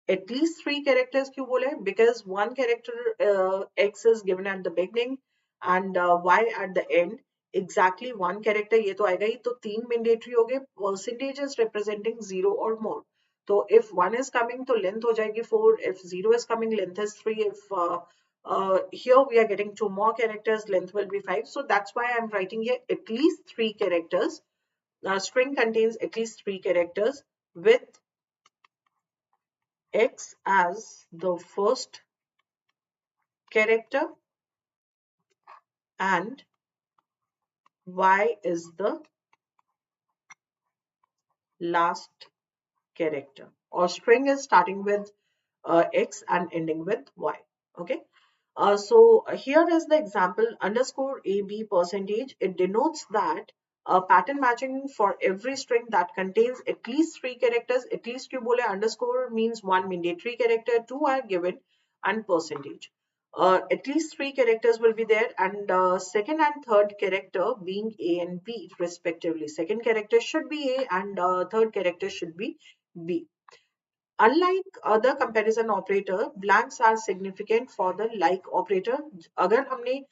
At least 3 characters क्यों बोले? Because one character x is given at the beginning and y at the end. Exactly one character ये तो आएगा ही, तो 3 mandatory हो गए. Percentage is representing 0 or more. तो if 1 is coming तो length हो जाएगी 4. If 0 is coming, length is 3. If here we are getting 2 more characters, length will be 5. So that's why I'm writing here at least 3 characters. String contains at least 3 characters with x as the first character and y is the last character, or string is starting with x and ending with y. Okay. So here is the example underscore AB percentage. It denotes that pattern matching for every string that contains at least 3 characters. At least you bole underscore means one mandatory character, 2 are given, and percentage. At least 3 characters will be there, and second and third character being A and B respectively. Second character should be A and third character should be B. Unlike other comparison operator, blanks are significant for the like operator. अगर हमने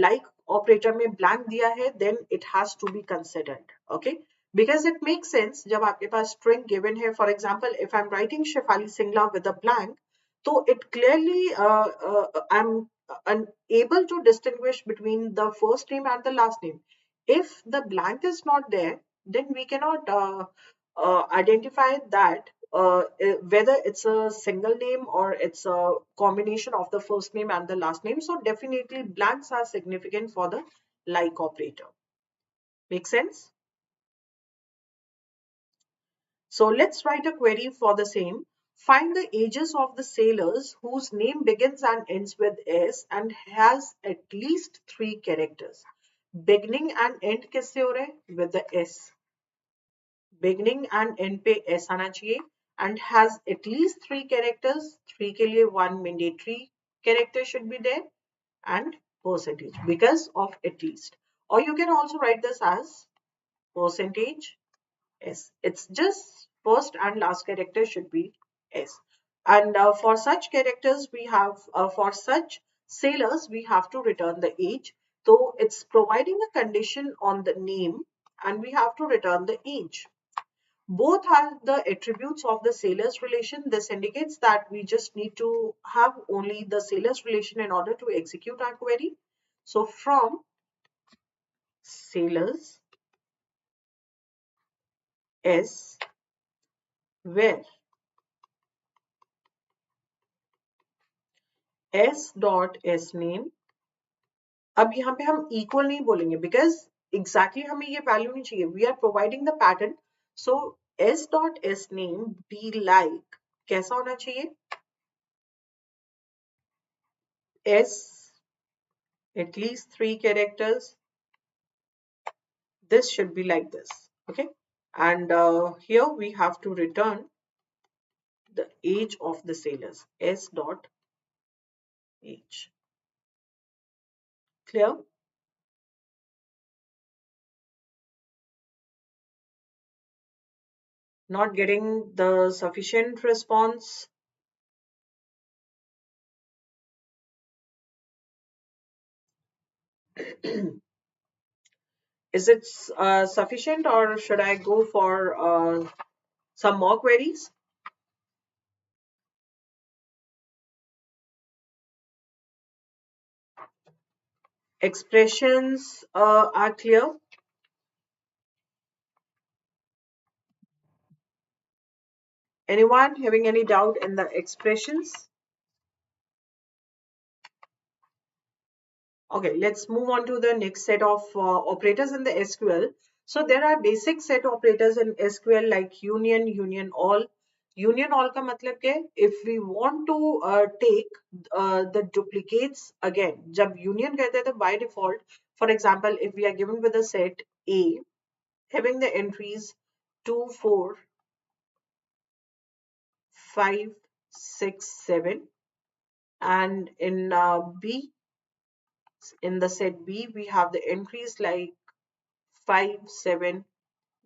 like operator में blank दिया है, then it has to be considered. Okay, because it makes sense. जब आपके पास string given है, for example, if I'm writing Shefali Singla with a blank, so it clearly I'm unable to distinguish between the first name and the last name. If the blank is not there, then we cannot identify that whether it's a single name or it's a combination of the first name and the last name. So definitely blanks are significant for the like operator. Make sense? So let's write a query for the same. Find the ages of the sailors whose name begins and ends with S and has at least 3 characters. Beginning and end किससे हो रहा है? With the S. Beginning and end पे S आना चाहिए and has at least 3 characters. 3 के लिए 1 mandatory character should be there and percentage because of at least. Or you can also write this as percentage S. It's just first and last character should be S. And for such characters, we have, for such sailors, we have to return the age. So it's providing a condition on the name and we have to return the age. Both are the attributes of the sailors relation. This indicates that we just need to have only the sailors relation in order to execute our query. So from sailors S, where S dot S name, अब यहाँ पे हम equal नहीं बोलेंगे because exactly हमें ये value नहीं चाहिए. We are providing the pattern. So S dot S name be like, कैसा होना चाहिए? S at least 3 characters. This should be like this. Okay. And here we have to return the age of the sailors. S dot age. Clear? Not getting the sufficient response. Is it sufficient, or should I go for some more queries? Expressions are clear. Anyone having any doubt in the expressions? Okay, let's move on to the next set of operators in the SQL. So there are basic set operators in SQL like union, union all. Union all का मतलब क्या है? If we want to take the duplicates again, जब union कहते हैं तो by default, for example, if we are given with a set A having the entries 2, 4, 5, 6, 7, and in B, in the set B, we have the entries like 5, 7,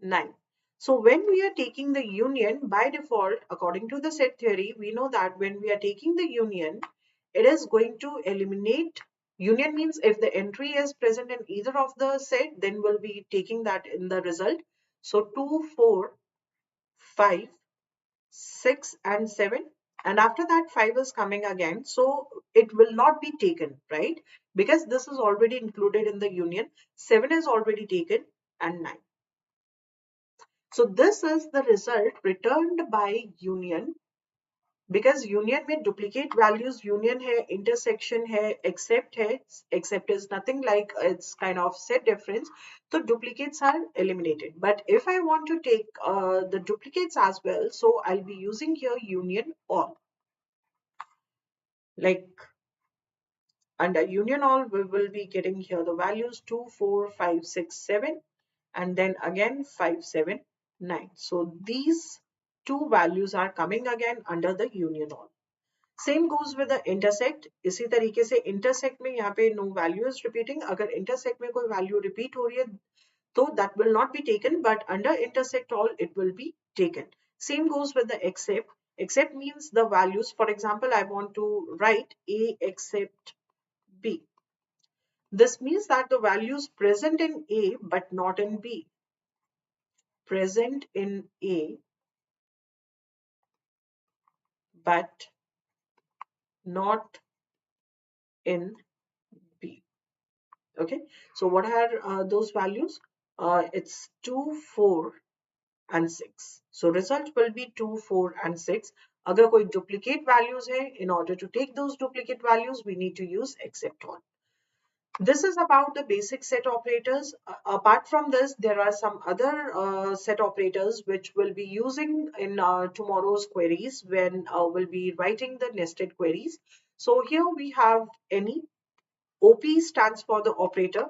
9. So when we are taking the union, by default, according to the set theory, we know that when we are taking the union, it is going to eliminate. Union means if the entry is present in either of the set, then we'll be taking that in the result. So 2, 4, 5, 6, and 7. And after that, 5 is coming again. So it will not be taken, right? Because this is already included in the union. 7 is already taken and 9. So this is the result returned by union, because union में duplicate values union है, intersection है, except is nothing like it's kind of set difference. So duplicates are eliminated. But if I want to take the duplicates as well, so I'll be using here union all. Like under union all, we will be getting here the values 2, 4, 5, 6, 7. And then again 5, 7, 9. So these two values are coming again under the union all. Same goes with the intersect. इसी तरीके से intersect में यहाँ पे no value is repeating. अगर intersect में कोई value repeat हो रही है तो that will not be taken, but under intersect all it will be taken. Same goes with the except. Except means the values. For example, I want to write A except B. This means that the values present in A but not in B. Present in A but not in B. Okay, so what are those values? It's 2, 4 and 6. So result will be 2, 4 and 6. अगर कोई duplicate values है, in order to take those duplicate values, we need to use except all. This is about the basic set operators. Apart from this, there are some other set operators which we'll be using in tomorrow's queries when we'll be writing the nested queries. So here we have any. OP stands for the operator.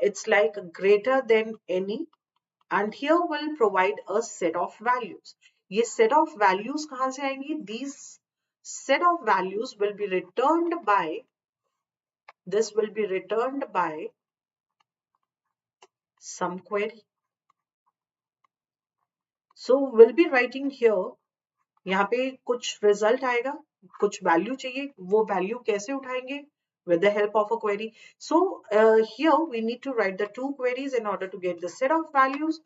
It's like greater than any. And here we'll provide a set of values. ये set of values कहाँ से आएंगी? These set of values will be returned by, this will be returned by some query. So we'll be writing here, यहाँ पे कुछ result आएगा, कुछ value चाहिए, वो value कैसे उठाएंगे? With the help of a query. So here we need to write the two queries in order to get the set of values.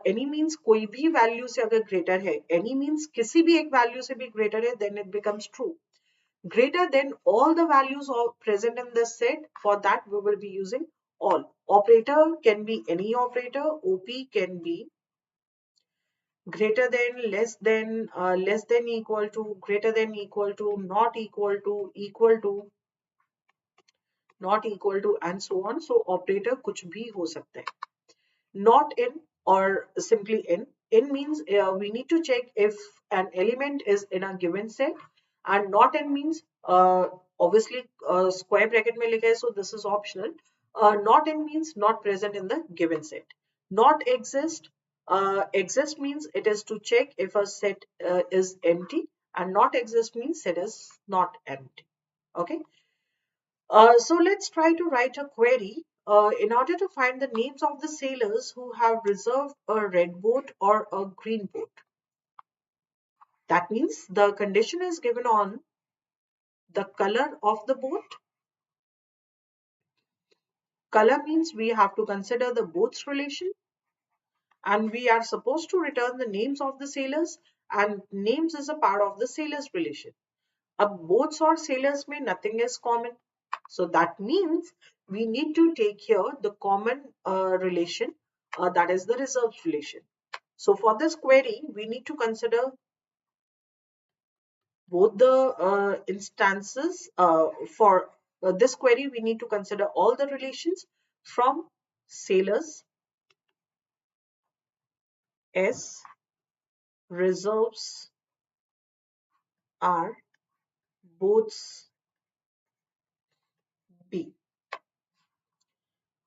Any means कोई भी value से अगर greater है, any means किसी भी एक value से भी greater है, then it becomes true. Greater than all the values present in the set, for that we will be using all. Operator can be any operator. OP can be greater than, less than equal to, greater than equal to, not equal to, equal to, not equal to, and so on. So operator कुछ भी हो सकता है. Not in or simply in. In means we need to check if an element is in a given set, and not in means obviously square bracket में लिखा है, so this is optional. Not in means not present in the given set. Not exist. Exist means it is to check if a set is empty, and not exist means set is not empty. Okay. So let's try to write a query in order to find the names of the sailors who have reserved a red boat or a green boat. That means the condition is given on the color of the boat, Color means we have to consider the both's relation, and we are supposed to return the names of the sailors, and names is a part of the sailors relation. Ab boats or sailors में nothing is common. So that means we need to take here the common relation, that is the reserved relation. So for this query, we need to consider both the instances. For this query, we need to consider all the relations from sailors, S, reserves, R, boats, B,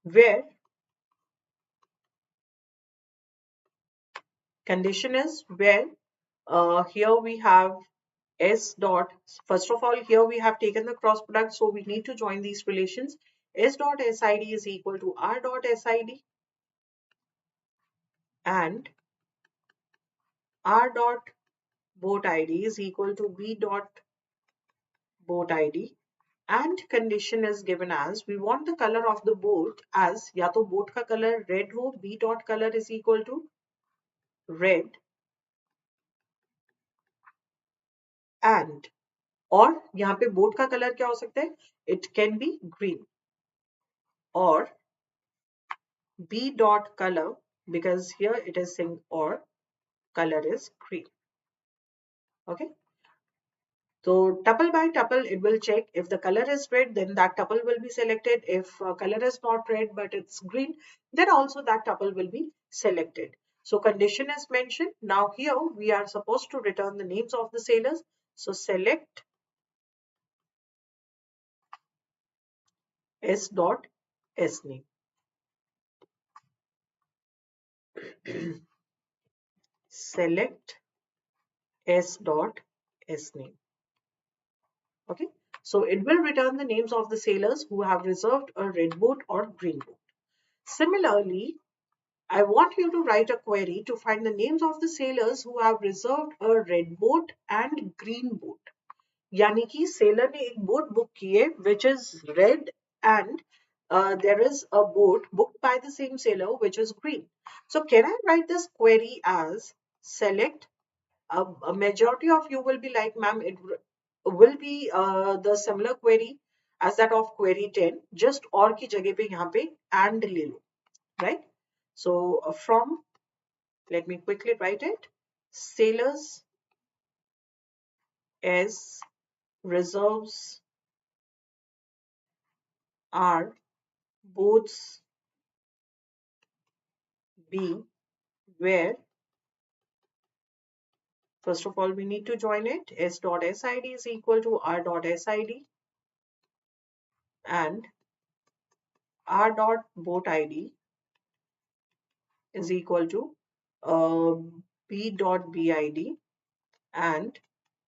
where condition is where here we have S dot, first of all, here we have taken the cross product, so we need to join these relations. S dot SID is equal to R dot SID, and R dot boat ID is equal to B dot boat ID, and condition is given as we want the color of the boat as या तो boat का color red हो, B dot color is equal to red, and और यहाँ पे boat का color क्या हो सकता है, it can be green, or B dot color, because here it is saying or, color is green. Okay, so tuple by tuple it will check if the color is red, then that tuple will be selected. If color is not red but it's green, then also that tuple will be selected. So condition is mentioned. Now here we are supposed to return the names of the sailors. So select S dot S name. Select S dot S name. Okay, so it will return the names of the sailors who have reserved a red boat or green boat. Similarly, I want you to write a query to find the names of the sailors who have reserved a red boat and green boat. यानी कि sailor ने एक boat book की है which is red, and there is a boat booked by the same sailor which is green. So can I write this query as select? A majority of you will be like, ma'am, it will be the similar query as that of query 10, just और की जगह पे यहाँ पे and ले लो, right? So from, let me quickly write it, sailors as reserves are boats B, where first of all we need to join it, S dot SID is equal to R dot SID, and R dot boat ID is equal to uh, B dot BID, and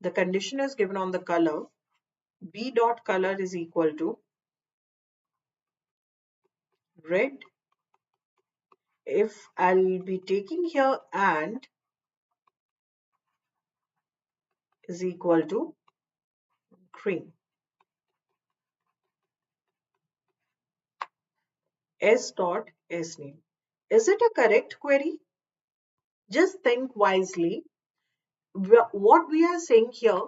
the condition is given on the color. B dot color is equal to red. If I'll be taking here and is equal to green. S dot S name. Is it a correct query? Just think wisely. What we are saying here,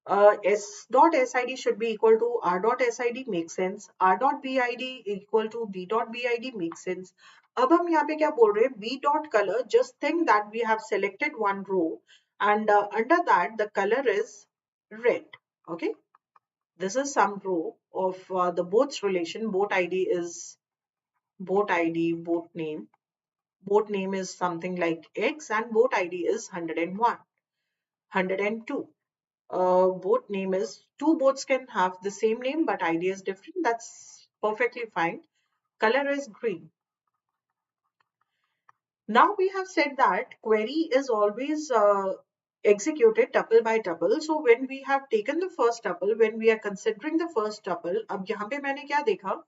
S dot SID should be equal to R dot SID, makes sense. R dot BID equal to B dot BID, makes sense. अब हम यहाँ पे क्या बोल रहे हैं? B dot color, just think that we have selected one row, and under that the color is red. Okay, this is some row of the boat's relation. Boat ID is boat ID, boat name. Boat name is something like X, and boat ID is 101, 102. Boat name is, two boats can have the same name but ID is different. That's perfectly fine. Color is green. Now we have said that query is always executed tuple by tuple. So when we have taken the first tuple, when we are considering the first tuple, अब यहाँ पे मैंने क्या देखा,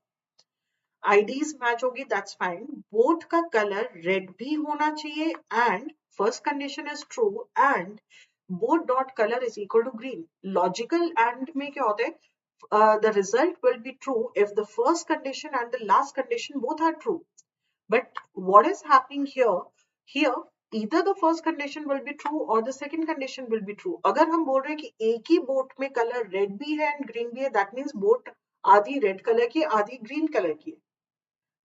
IDs match होगी, that's fine. Boat का colour red भी होना चाहिए, and first condition is true, and boat dot color is equal to green. Logical and में क्या होता है, the result will be true if the first condition and the last condition both are true. But what is happening here? Here, either the first condition will be true or the second condition will be true. अगर हम बोल रहे हैं कि एक ही boat में colour red भी है एंड ग्रीन भी है, that means बोट आधी रेड कलर की आधी ग्रीन कलर की है.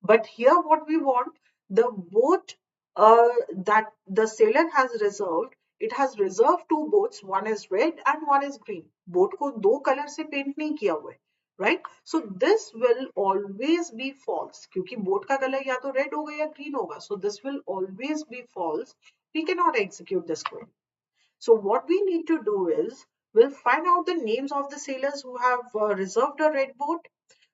But here what we want, the boat that the sailor has reserved, it has reserved two boats, one is red and one is green. Boat को दो colour से paint नहीं किया हुआ है, right? So this will always be false क्योंकि boat का colour या तो red होगा या green होगा. So this will always be false. We cannot execute this query. So what we need to do is, we'll find out the names of the sailors who have reserved a red boat.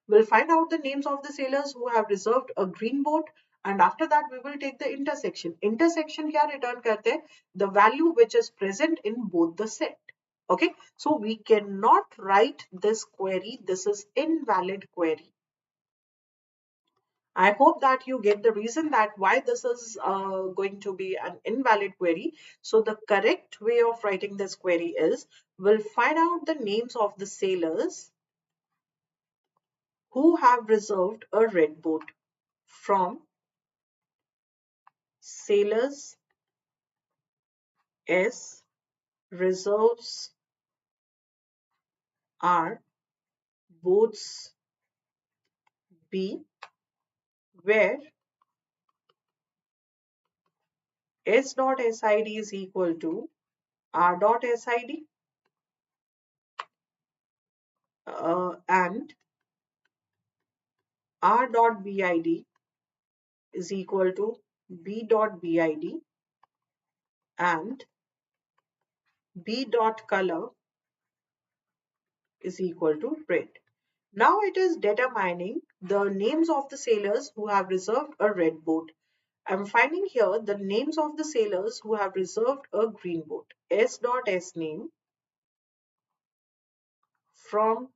We'll find out the names of the sailors who have reserved a green boat, and after that we will take the intersection. Intersection क्या return करते हैं? The value which is present in both the set. Okay, so we cannot write this query. This is invalid query. I hope that you get the reason that why this is going to be an invalid query. So the correct way of writing this query is, we'll find out the names of the sailors who have reserved a red boat from sailors S reserves are boats B, where S dot SID is equal to R dot SID and R dot BID is equal to B dot BID and B dot color is equal to red. Now it is determining the names of the sailors who have reserved a red boat. I'm finding here the names of the sailors who have reserved a green boat. S dot S name from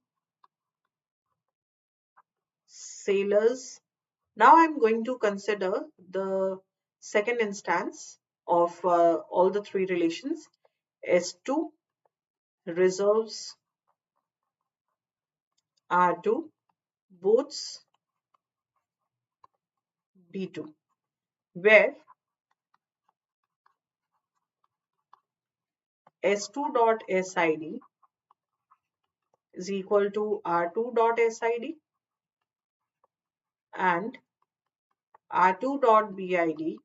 sailors. Now I'm going to consider the second instance of all the three relations. S2 reserves R2 boats B2, where S2 dot SID is equal to R2 dot SID and R2 dot BID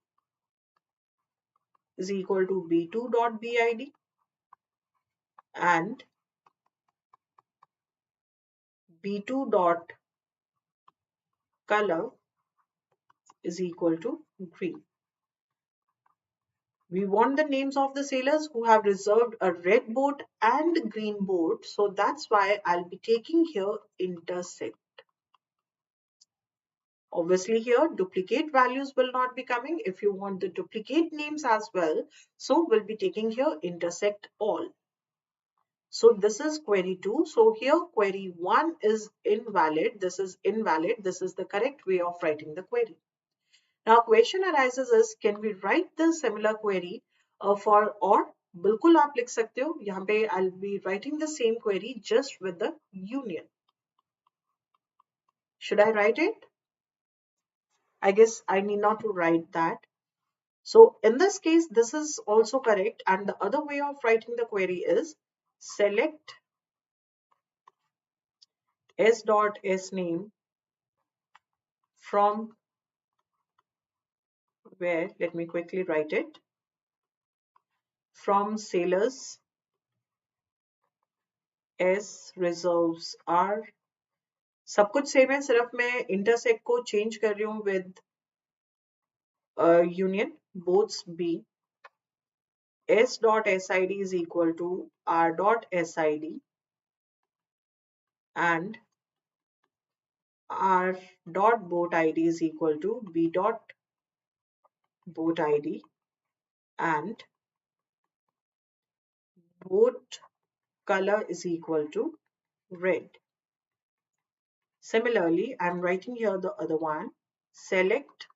is equal to B2 dot BID and B2 dot color is equal to green. We want the names of the sailors who have reserved a red boat and green boat. So that's why I'll be taking here intersect. Obviously here duplicate values will not be coming. If you want the duplicate names as well, so we'll be taking here intersect all. So this is query 2. So here query 1 is invalid. This is invalid. This is the correct way of writing the query. Now question arises is, can we write the similar query for or? बिल्कुल आप लिख सकते हो. यहाँ पे I'll be writing the same query just with the union. Should I write it? I guess I need not to write that. So in this case, this is also correct. And the other way of writing the query is, select S dot S name from where, let me quickly write it, from sailors S reserves R. सब कुछ same है, सिर्फ मैं intersect को change कर रही हूँ with union both's B. S dot SID is equal to R dot SID and R dot boat ID is equal to B dot boat ID and boat color is equal to red. Similarly, I'm writing here the other one. Select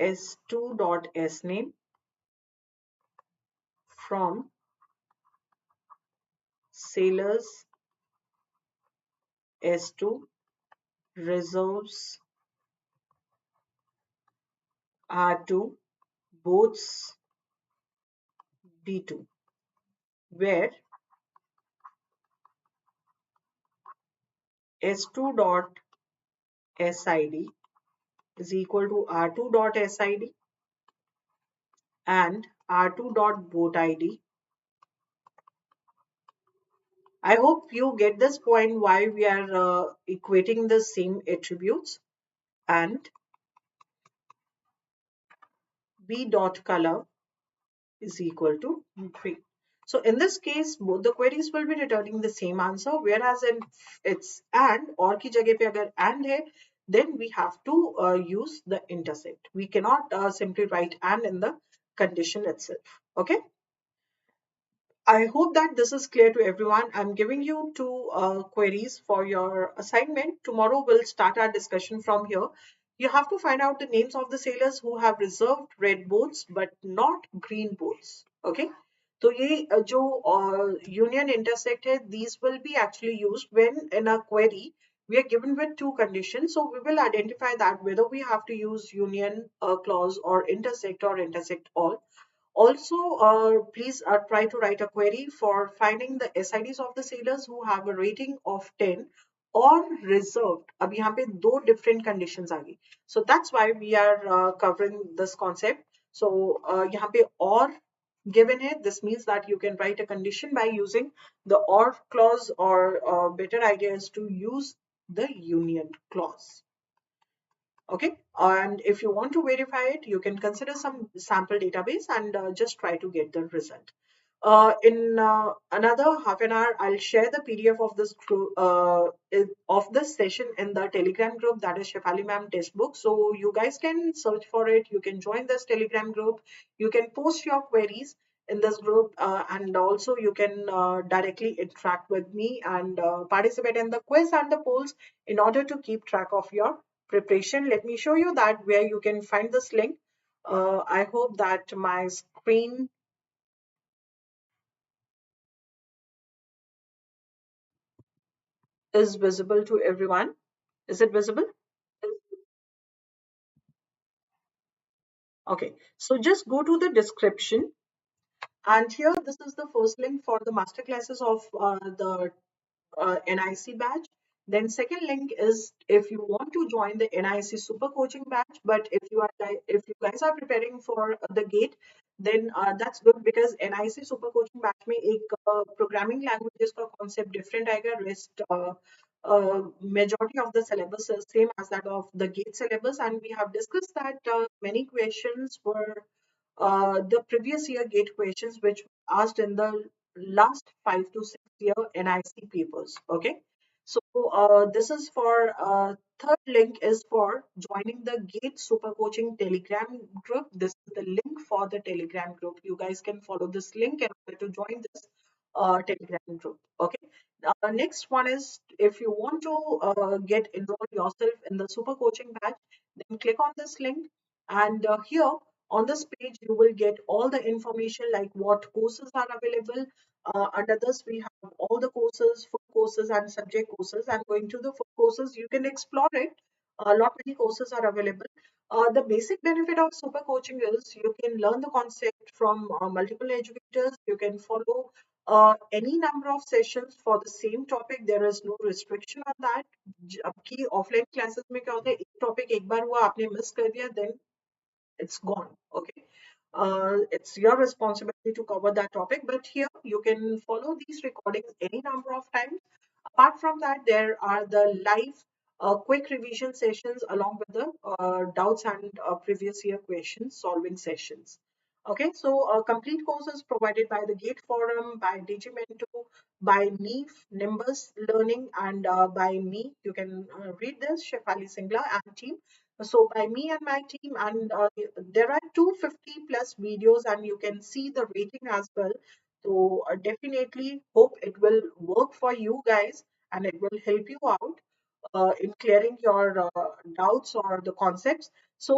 S2 dot S name from sailors, S2, reserves, R2, boats, D2, where S2 dot SID is equal to R2 dot SID and R2 dot boat ID. I hope you get this point why we are equating the same attributes, and B dot color is equal to 3. So in this case, both the queries will be returning the same answer, whereas in it's and or की जगह पे अगर and है, then we have to use the intersect. We cannot simply write and in the condition itself. Okay. I hope that this is clear to everyone. I'm giving you two queries for your assignment. Tomorrow we'll start our discussion from here. You have to find out the names of the sailors who have reserved red boats but not green boats. Okay. So ये जो union intersect है, these will be actually used when in a query we are given with two conditions. So we will identify that whether we have to use union clause or intersect all. Also, please try to write a query for finding the SIDs of the sailors who have a rating of 10 or reserved. अब यहाँ पे दो different conditions आ गई. So that's why we are covering this concept. So यहाँ पे or given है, this means that you can write a condition by using the or clause, or better idea is to use the union clause. Okay, and if you want to verify it, you can consider some sample database and just try to get the result. In another half an hour, I'll share the PDF of this of this session in the Telegram group, that is Shefali ma'am Testbook. So you guys can search for it. You can join this Telegram group. You can post your queries in this group, and also you can directly interact with me and participate in the quiz and the polls in order to keep track of your preparation. Let me show you that where you can find this link. I hope that my screen is visible to everyone. Is it visible? Okay, so just go to the description, and here this is the first link for the master classes of the NIC batch. Then second link is if you want to join the NIC super coaching batch, but if you guys are preparing for the gate, then that's good because NIC super coaching batch में एक programming languages का concept different आएगा. Rest majority of the syllabus is same as that of the gate syllabus, and we have discussed that many questions were the previous year gate questions which were asked in the last 5 to 6 year NIC papers. Okay, so this is for third link is for joining the Gate Super Coaching Telegram group. This is the link for the Telegram group. You guys can follow this link in order to join this Telegram group. Okay. Next one is if you want to get enrolled yourself in the Super Coaching batch, then click on this link, and here on this page you will get all the information like what courses are available. Under this we have all the courses, full courses and subject courses, and going to the full courses you can explore it. A lot many courses are available. The basic benefit of super coaching is you can learn the concept from multiple educators. You can follow any number of sessions for the same topic. There is no restriction on that. आपकी offline classes में क्या होता है, एक topic एक बार हुआ आपने miss कर दिया, then it's gone. Okay, it's your responsibility to cover that topic, but here you can follow these recordings any number of times. Apart from that, there are the live quick revision sessions along with the doubts and previous year questions solving sessions. Okay, so complete courses provided by the Gate Forum, by DigiMento, by me, Nimbus Learning, and by me. You can read this, Shefali Singla and team. So by me and my team, and there are 250 plus videos, and you can see the rating as well. So definitely hope it will work for you guys, and it will help you out in clearing your doubts or the concepts. So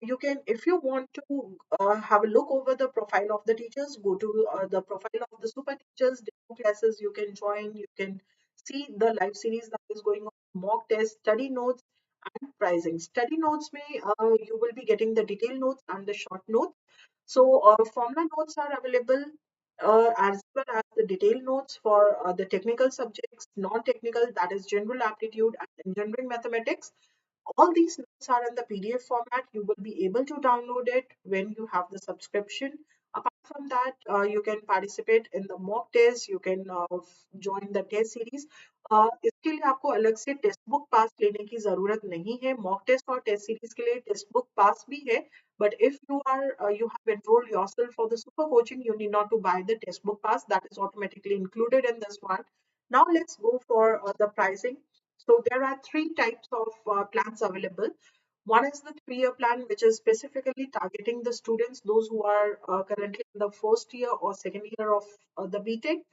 you can, if you want to have a look over the profile of the teachers, go to the profile of the super teachers, demo classes you can join, you can see the live series that is going on, mock test, study notes, and pricing. Study notes may you will be getting the detailed notes and the short notes. So formula notes are available as well as the detailed notes for the technical subjects, non-technical, that is general aptitude and engineering mathematics. All these notes are in the PDF format. You will be able to download it when you have the subscription. Apart from that, you can participate in the mock test. You can join the test series. इसके लिए आपको अलग से test book पास लेने की जरूरत नहीं है. मॉक टेस्ट और टेस्ट सीरीज के लिए टेस्ट बुक पास भी है. But if you have enrolled yourself for the super coaching, you need not to buy the textbook pass. That is automatically included in this one. Now let's go for the pricing. So there are three types of plans available. One is the 3-year plan, which is specifically targeting the students, those who are currently in the first year or second year of the BTech.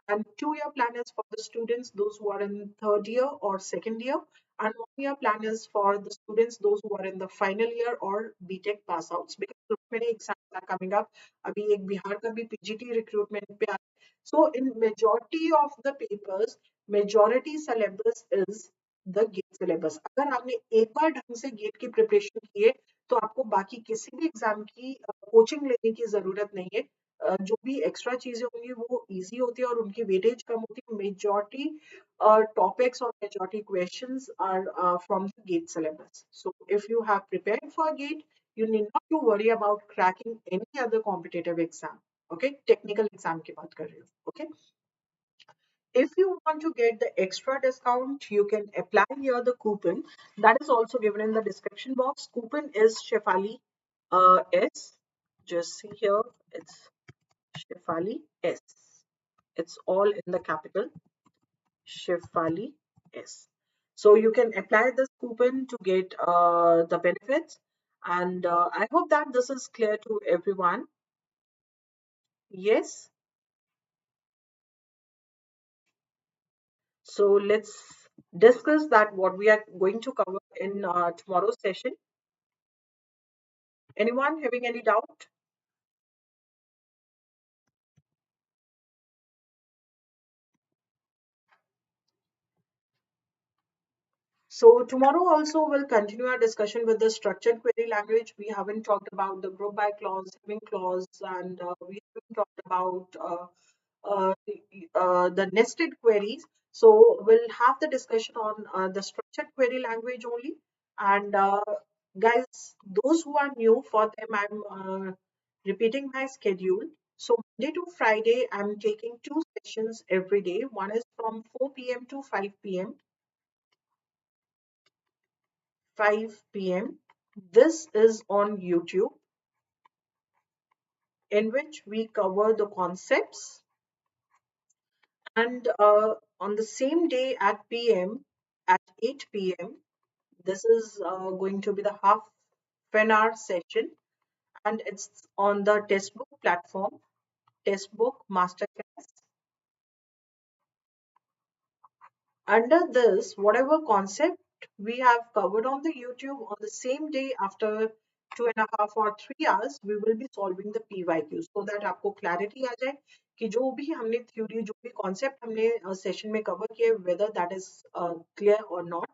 And 2-year plan is for the students, those who are in third year or second year. And 1-year plan is for the students, those who are in the final year or BTech pass outs. Because many exams are coming up. अभी एक बिहार का भी PGT recruitment पे आ. So in majority of the papers, majority syllabus is the GATE syllabus. अगर आपने एक बार ढंग से GATE की प्रिपरेशन की है तो आपको बाकी किसी भी एग्जाम की कोचिंग लेने की जरूरत नहीं है. जो भी एक्स्ट्रा चीजें होंगी वो इजी होती है और उनकी वेटेज कम होती है. Majority topics or majority questions are from the GATE syllabus. So if you have prepared for GATE, you need not to worry about cracking any other competitive exam. Okay, technical exam की बात कर रही हूँ. Okay. If you want to get the extra discount, you can apply here the coupon that is also given in the description box. Coupon is Shefali S. Just see here, it's Shefali S. It's all in the capital. Shefali S. So you can apply this coupon to get the benefits. And I hope that this is clear to everyone. Yes. So let's discuss that what we are going to cover in tomorrow's session. Anyone having any doubt? So tomorrow also we'll continue our discussion with the structured query language. We haven't talked about the group by clause, having clause, and we haven't talked about the nested queries. So we'll have the discussion on the structured query language only. And guys, those who are new, for them I'm repeating my schedule. So Monday to Friday, I'm taking 2 sessions every day. One is from 4 p.m. to 5 p.m. 5 p.m. This is on YouTube, in which we cover the concepts. And on the same day at PM, at 8 p.m., this is going to be the half an hour session, and it's on the Testbook platform, Testbook Masterclass. Under this, whatever concept we have covered on the YouTube, on the same day after 2.5 or 3 hours, we will be solving the PYQ so that आपको clarity आ जाए कि जो भी हमने theory, जो भी concept हमने session में cover किए, whether that is clear or not.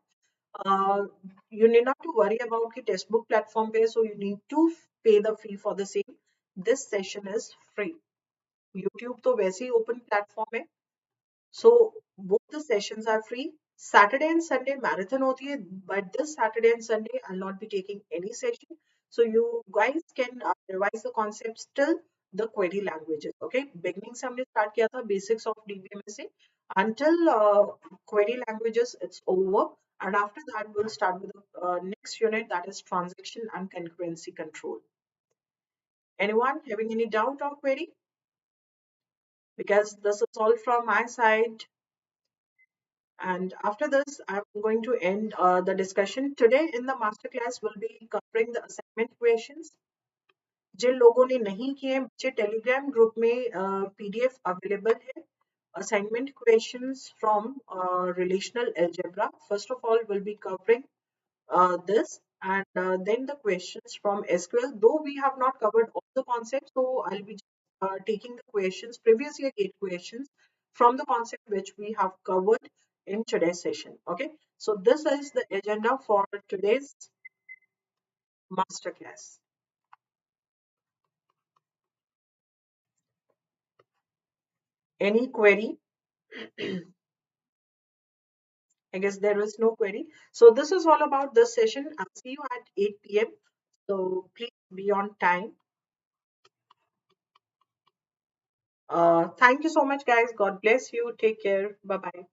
You need not to worry about the textbook platform पे, so you need to pay the fee for the same. This session is free. YouTube तो वैसे ही open platform है. So both the sessions are free. Saturday and Sunday marathon hoti hai, but this Saturday and Sunday I'll not be taking any session. So you guys can revise the concepts till the query languages. Okay, beginning से हमने start किया था basics of DBMS से until query languages it's over, and after that we'll start with the next unit, that is transaction and concurrency control. Anyone having any doubt or query? Because this is all from my side. And after this, I'm going to end the discussion. Today in the masterclass, we'll be covering the assignment questions. जिन लोगों ने नहीं किए हैं, बच्चे Telegram group में PDF available है. Assignment questions from relational algebra. First of all, we'll be covering this, and then the questions from SQL. Though we have not covered all the concepts, so I'll be taking the questions, previous year gate questions from the concept which we have covered in today's session. Okay, so this is the agenda for today's masterclass. Any query? I guess there is no query. So this is all about this session. I'll see you at 8 p.m. So please be on time. Thank you so much, guys. God bless you. Take care. Bye bye.